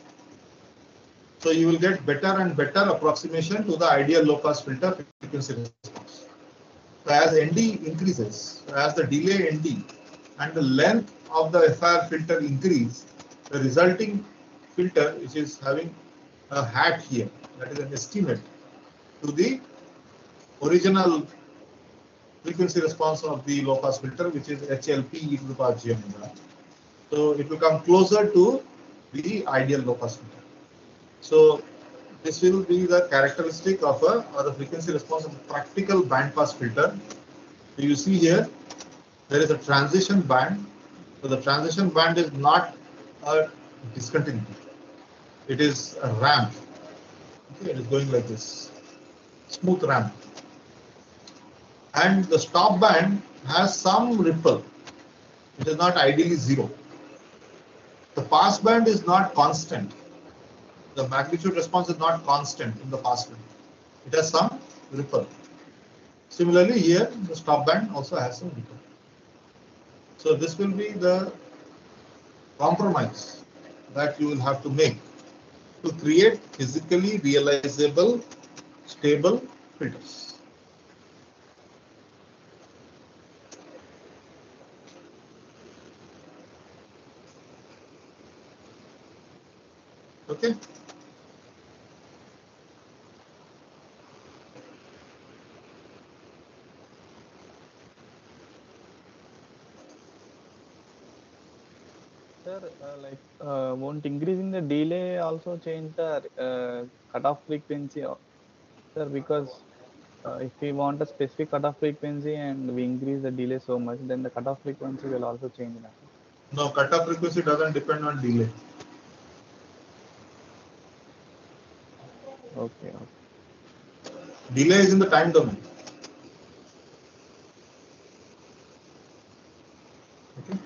So you will get better and better approximation to the ideal low-pass filter frequency response. So as ND increases, as the delay ND and the length of the FIR filter increase, the resulting filter, which is having a hat here, that is an estimate to the original frequency response of the low-pass filter, which is HLP e to the power j omega. So it will come closer to the ideal low-pass filter. So this will be the characteristic of or the frequency response of a practical band-pass filter. So you see here, there is a transition band. So the transition band is not a discontinuity. It is a ramp. Okay, it is going like this, smooth ramp. And the stop band has some ripple. It is not ideally 0. The pass band is not constant. The magnitude response is not constant in the pass band. It has some ripple. Similarly, here the stop band also has some ripple. So this will be the compromise that you will have to make to create physically realizable, stable filters. Okay. Sir, won't increasing the delay also change the cutoff frequency, sir? Because if we want a specific cutoff frequency and we increase the delay so much, then the cutoff frequency will also change. No, cutoff frequency doesn't depend on delay. Okay. Delay is in the time domain. Okay.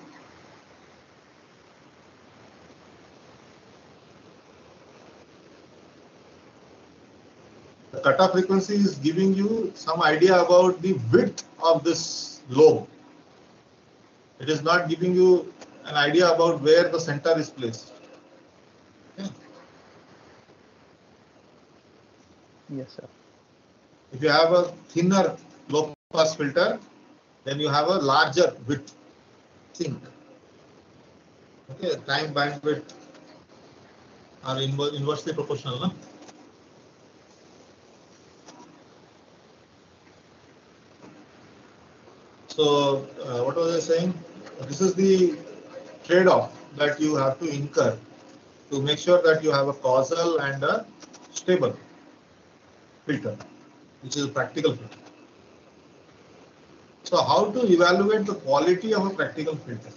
The cutoff frequency is giving you some idea about the width of this lobe. It is not giving you an idea about where the center is placed. Okay. Yes, sir. If you have a thinner low pass filter, then you have a larger width sink. Okay, time bandwidth are inversely proportional. No? So what was I saying? This is the trade-off that you have to incur to make sure that you have a causal and a stable filter, which is a practical filter. So how to evaluate the quality of a practical filter?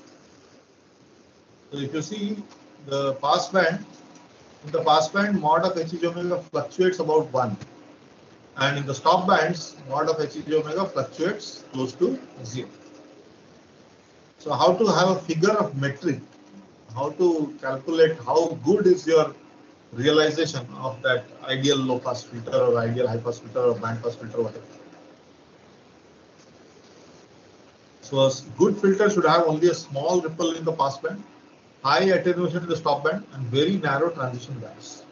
So if you see the pass band, in the pass band mod of H omega fluctuates about 1. And in the stop bands, mod of H omega fluctuates close to 0. So how to have a figure of metric, how to calculate how good is your realization of that ideal low pass filter or ideal high pass filter or band pass filter, whatever. So a good filter should have only a small ripple in the pass band, high attenuation in the stop band, and very narrow transition bands.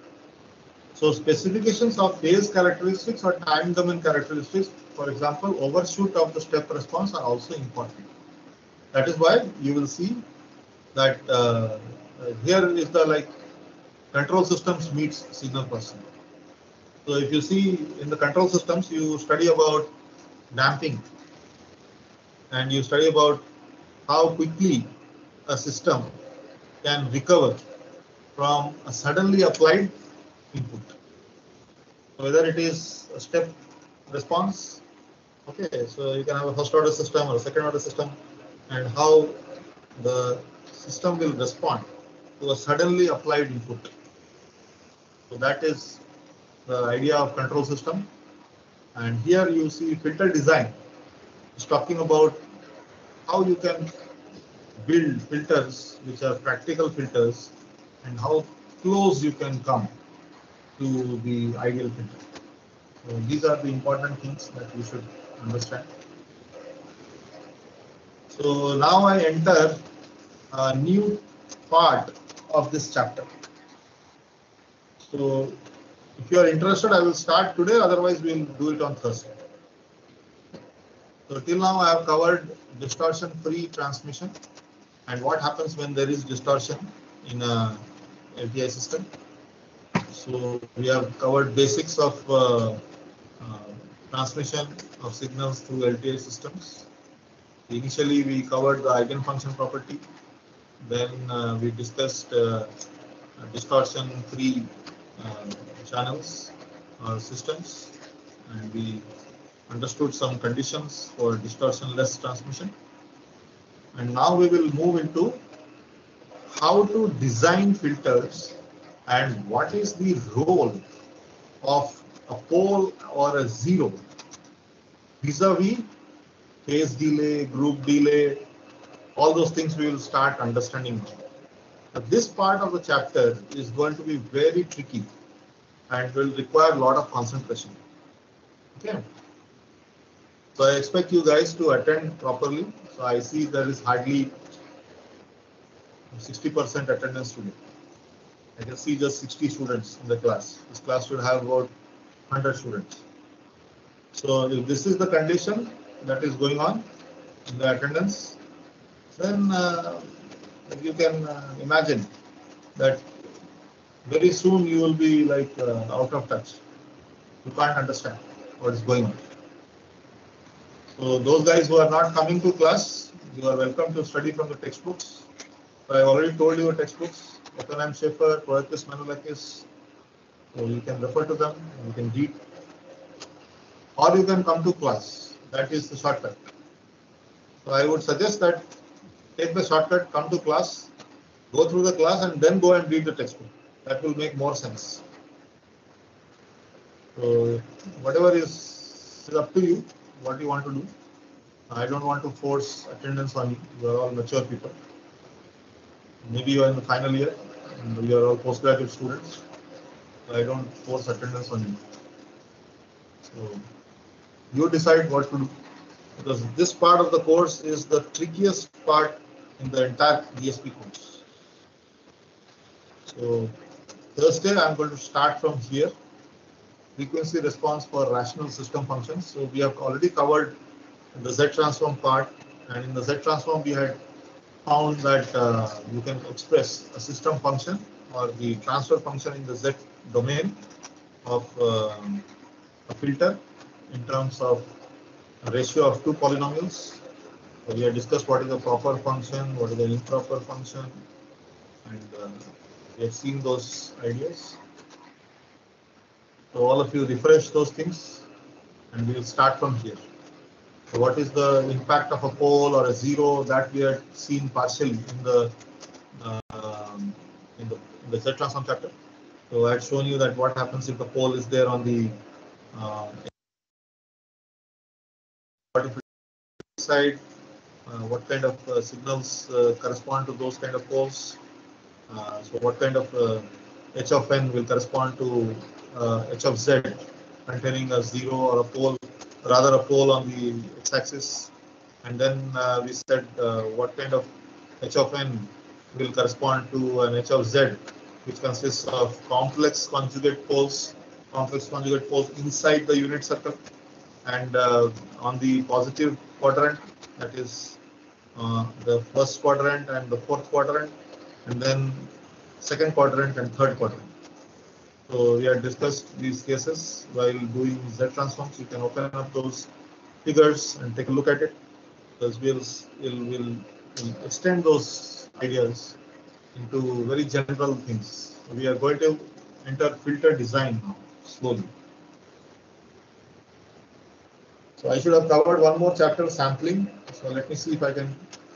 So specifications of phase characteristics or time domain characteristics, for example, overshoot of the step response are also important. That is why you will see that here is the control systems meets signal processing. So if you see in the control systems, you study about damping and you study about how quickly a system can recover from a suddenly applied input. whether it is a step response. Okay, so you can have a first order system or a second order system, and how the system will respond to a suddenly applied input. So that is the idea of control system. And here you see filter design. It's talking about how you can build filters which are practical filters and how close you can come to the ideal filter. So these are the important things that you should understand. So now I enter a new part of this chapter. So if you are interested, I will start today, otherwise we will do it on Thursday. So till now I have covered distortion-free transmission and what happens when there is distortion in a LTI system. So we have covered basics of transmission of signals through LTI systems. Initially we covered the eigenfunction property, then we discussed distortion-free channels or systems, and we understood some conditions for distortion-less transmission. And now we will move into how to design filters and what is the role of a pole or a zero vis-a-vis phase delay, group delay, all those things we will start understanding now. But this part of the chapter is going to be very tricky and will require a lot of concentration. Okay. So I expect you guys to attend properly. So I see there is hardly 60% attendance today. I can see just 60 students in the class. This class should have about 100 students. So if this is the condition that is going on in the attendance, then you can imagine that very soon you will be like out of touch. You can't understand what is going on. So those guys who are not coming to class, you are welcome to study from the textbooks. So I already told you textbooks, Oppenheim Schaefer, Proetus Manolakis. So you can refer to them, you can read. Or you can come to class. That is the shortcut. So I would suggest that take the shortcut, come to class, go through the class and then go and read the textbook. That will make more sense. So whatever is up to you, what you want to do. I don't want to force attendance on you. You are all mature people. Maybe you are in the final year and you are all postgraduate students. So I don't force attendance on you. So you decide what to do, because this part of the course is the trickiest part in the entire DSP course. So Thursday I'm going to start from here. Frequency response for rational system functions. So we have already covered the Z transform part, and in the Z transform we had found that you can express a system function or the transfer function in the Z domain of a filter in terms of a ratio of two polynomials. So we have discussed what is the proper function, what is the improper function, and we have seen those ideas. So all of you refresh those things and we will start from here. So what is the impact of a pole or a zero, that we had seen partially in the Z transform chapter. So I had shown you that what happens if the pole is there on the side, what kind of signals correspond to those kind of poles. So what kind of h of n will correspond to h of z containing a zero or a pole, rather a pole on the x-axis. And then we said what kind of h of n will correspond to an h of z, which consists of complex conjugate poles inside the unit circle. And on the positive quadrant, that is the first quadrant and the fourth quadrant, and then second quadrant and third quadrant. So we had discussed these cases while doing Z transforms. You can open up those figures and take a look at it, because we'll extend those ideas into very general things. So we are going to enter filter design now, slowly. So I should have covered one more chapter, sampling. So let me see if I can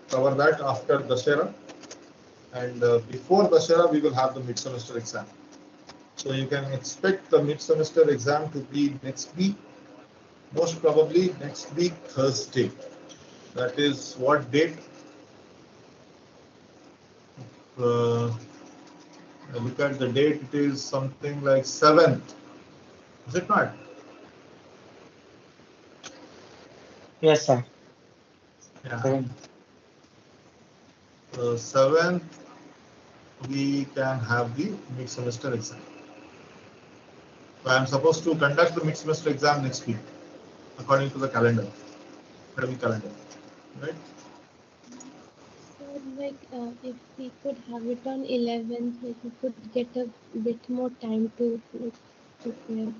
cover that after Dussehra. And before Dussehra, we will have the mid-semester exam. So you can expect the mid-semester exam to be next week, most probably next week, Thursday. That is what date? Look at the date, it is something like 7th. Is it not? Yes, sir. Yeah. Seven. 7th, we can have the mid-semester exam. So I am supposed to conduct the mid-semester exam next week, according to the calendar, academic calendar, right? So, like, if we could have it on 11th, like, we could get a bit more time to like prepare.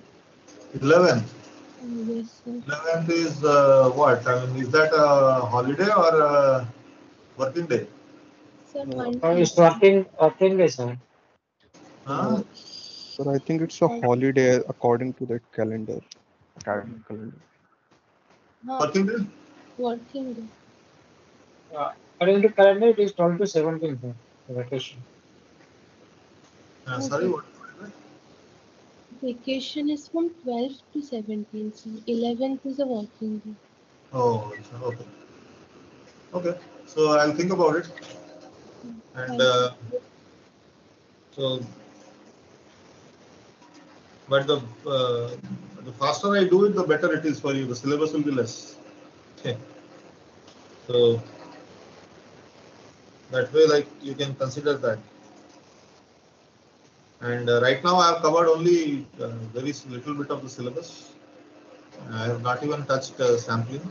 11th. Yes, sir. 11th is what? I mean, is that a holiday or a working day? Sir, No. Monday. It's working day, sir. Huh? Sir, I think it's a holiday according to that calendar, academic calendar. Working day? Working day. According to calendar, it is 12 to 17, sir. The vacation. Sorry, Okay. what? Vacation is from 12th to 17th, sir. 11th is a working day. Oh, okay. Okay. So I'll think about it. And so, but the faster I do it, the better it is for you. The syllabus will be less. Okay. So that way, like you can consider that. And right now, I have covered only very little bit of the syllabus. I have not even touched sampling,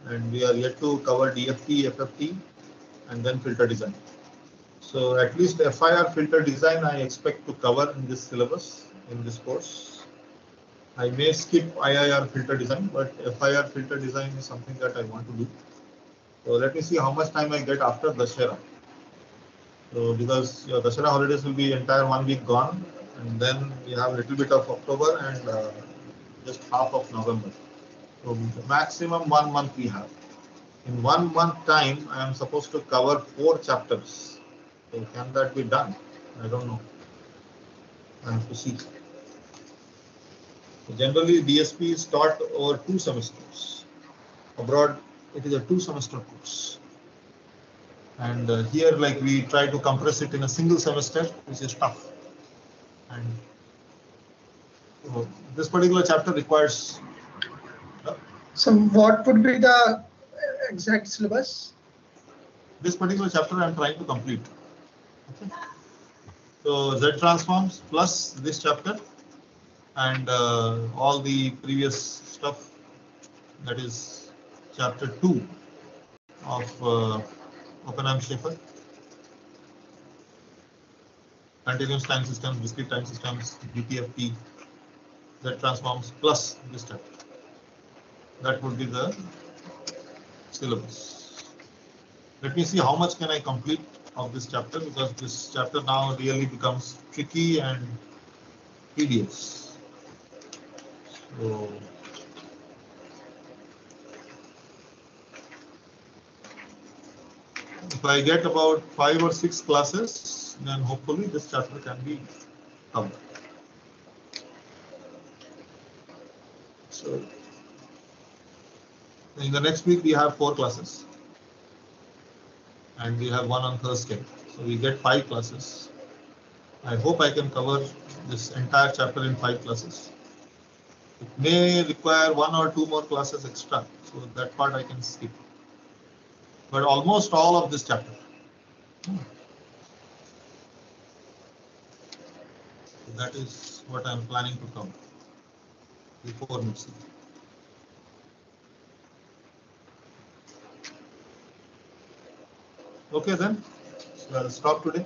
and we are yet to cover DFT, FFT, and then filter design. So at least FIR filter design I expect to cover in this syllabus, in this course. I may skip IIR filter design, but FIR filter design is something that I want to do. So let me see how much time I get after Dussehra. So because your Dussehra holidays will be entire 1 week gone, and then we have a little bit of October and just half of November. So maximum 1 month we have. In 1 month time, I am supposed to cover 4 chapters. So can that be done? I don't know. I have to see. So generally, DSP is taught over 2 semesters. Abroad, it is a 2-semester course. And here, like we try to compress it in a single semester, which is tough. And this particular chapter requires. So what would be the exact syllabus? This particular chapter I am trying to complete. Okay. So Z transforms plus this chapter and all the previous stuff, that is chapter 2 of Oppenheim Schaeffer, continuous time systems, discrete time systems, DTFT, Z transforms plus this chapter. That would be the syllabus. Let me see how much can I complete of this chapter, because this chapter now really becomes tricky and tedious. So if I get about 5 or 6 classes, then hopefully this chapter can be covered. So in the next week we have 4 classes, and we have 1 on Thursday. So we get 5 classes. I hope I can cover this entire chapter in 5 classes. It may require 1 or 2 more classes extra, so that part I can skip. But almost all of this chapter. So that is what I am planning to cover before mid-season. Okay then, so I'll stop today.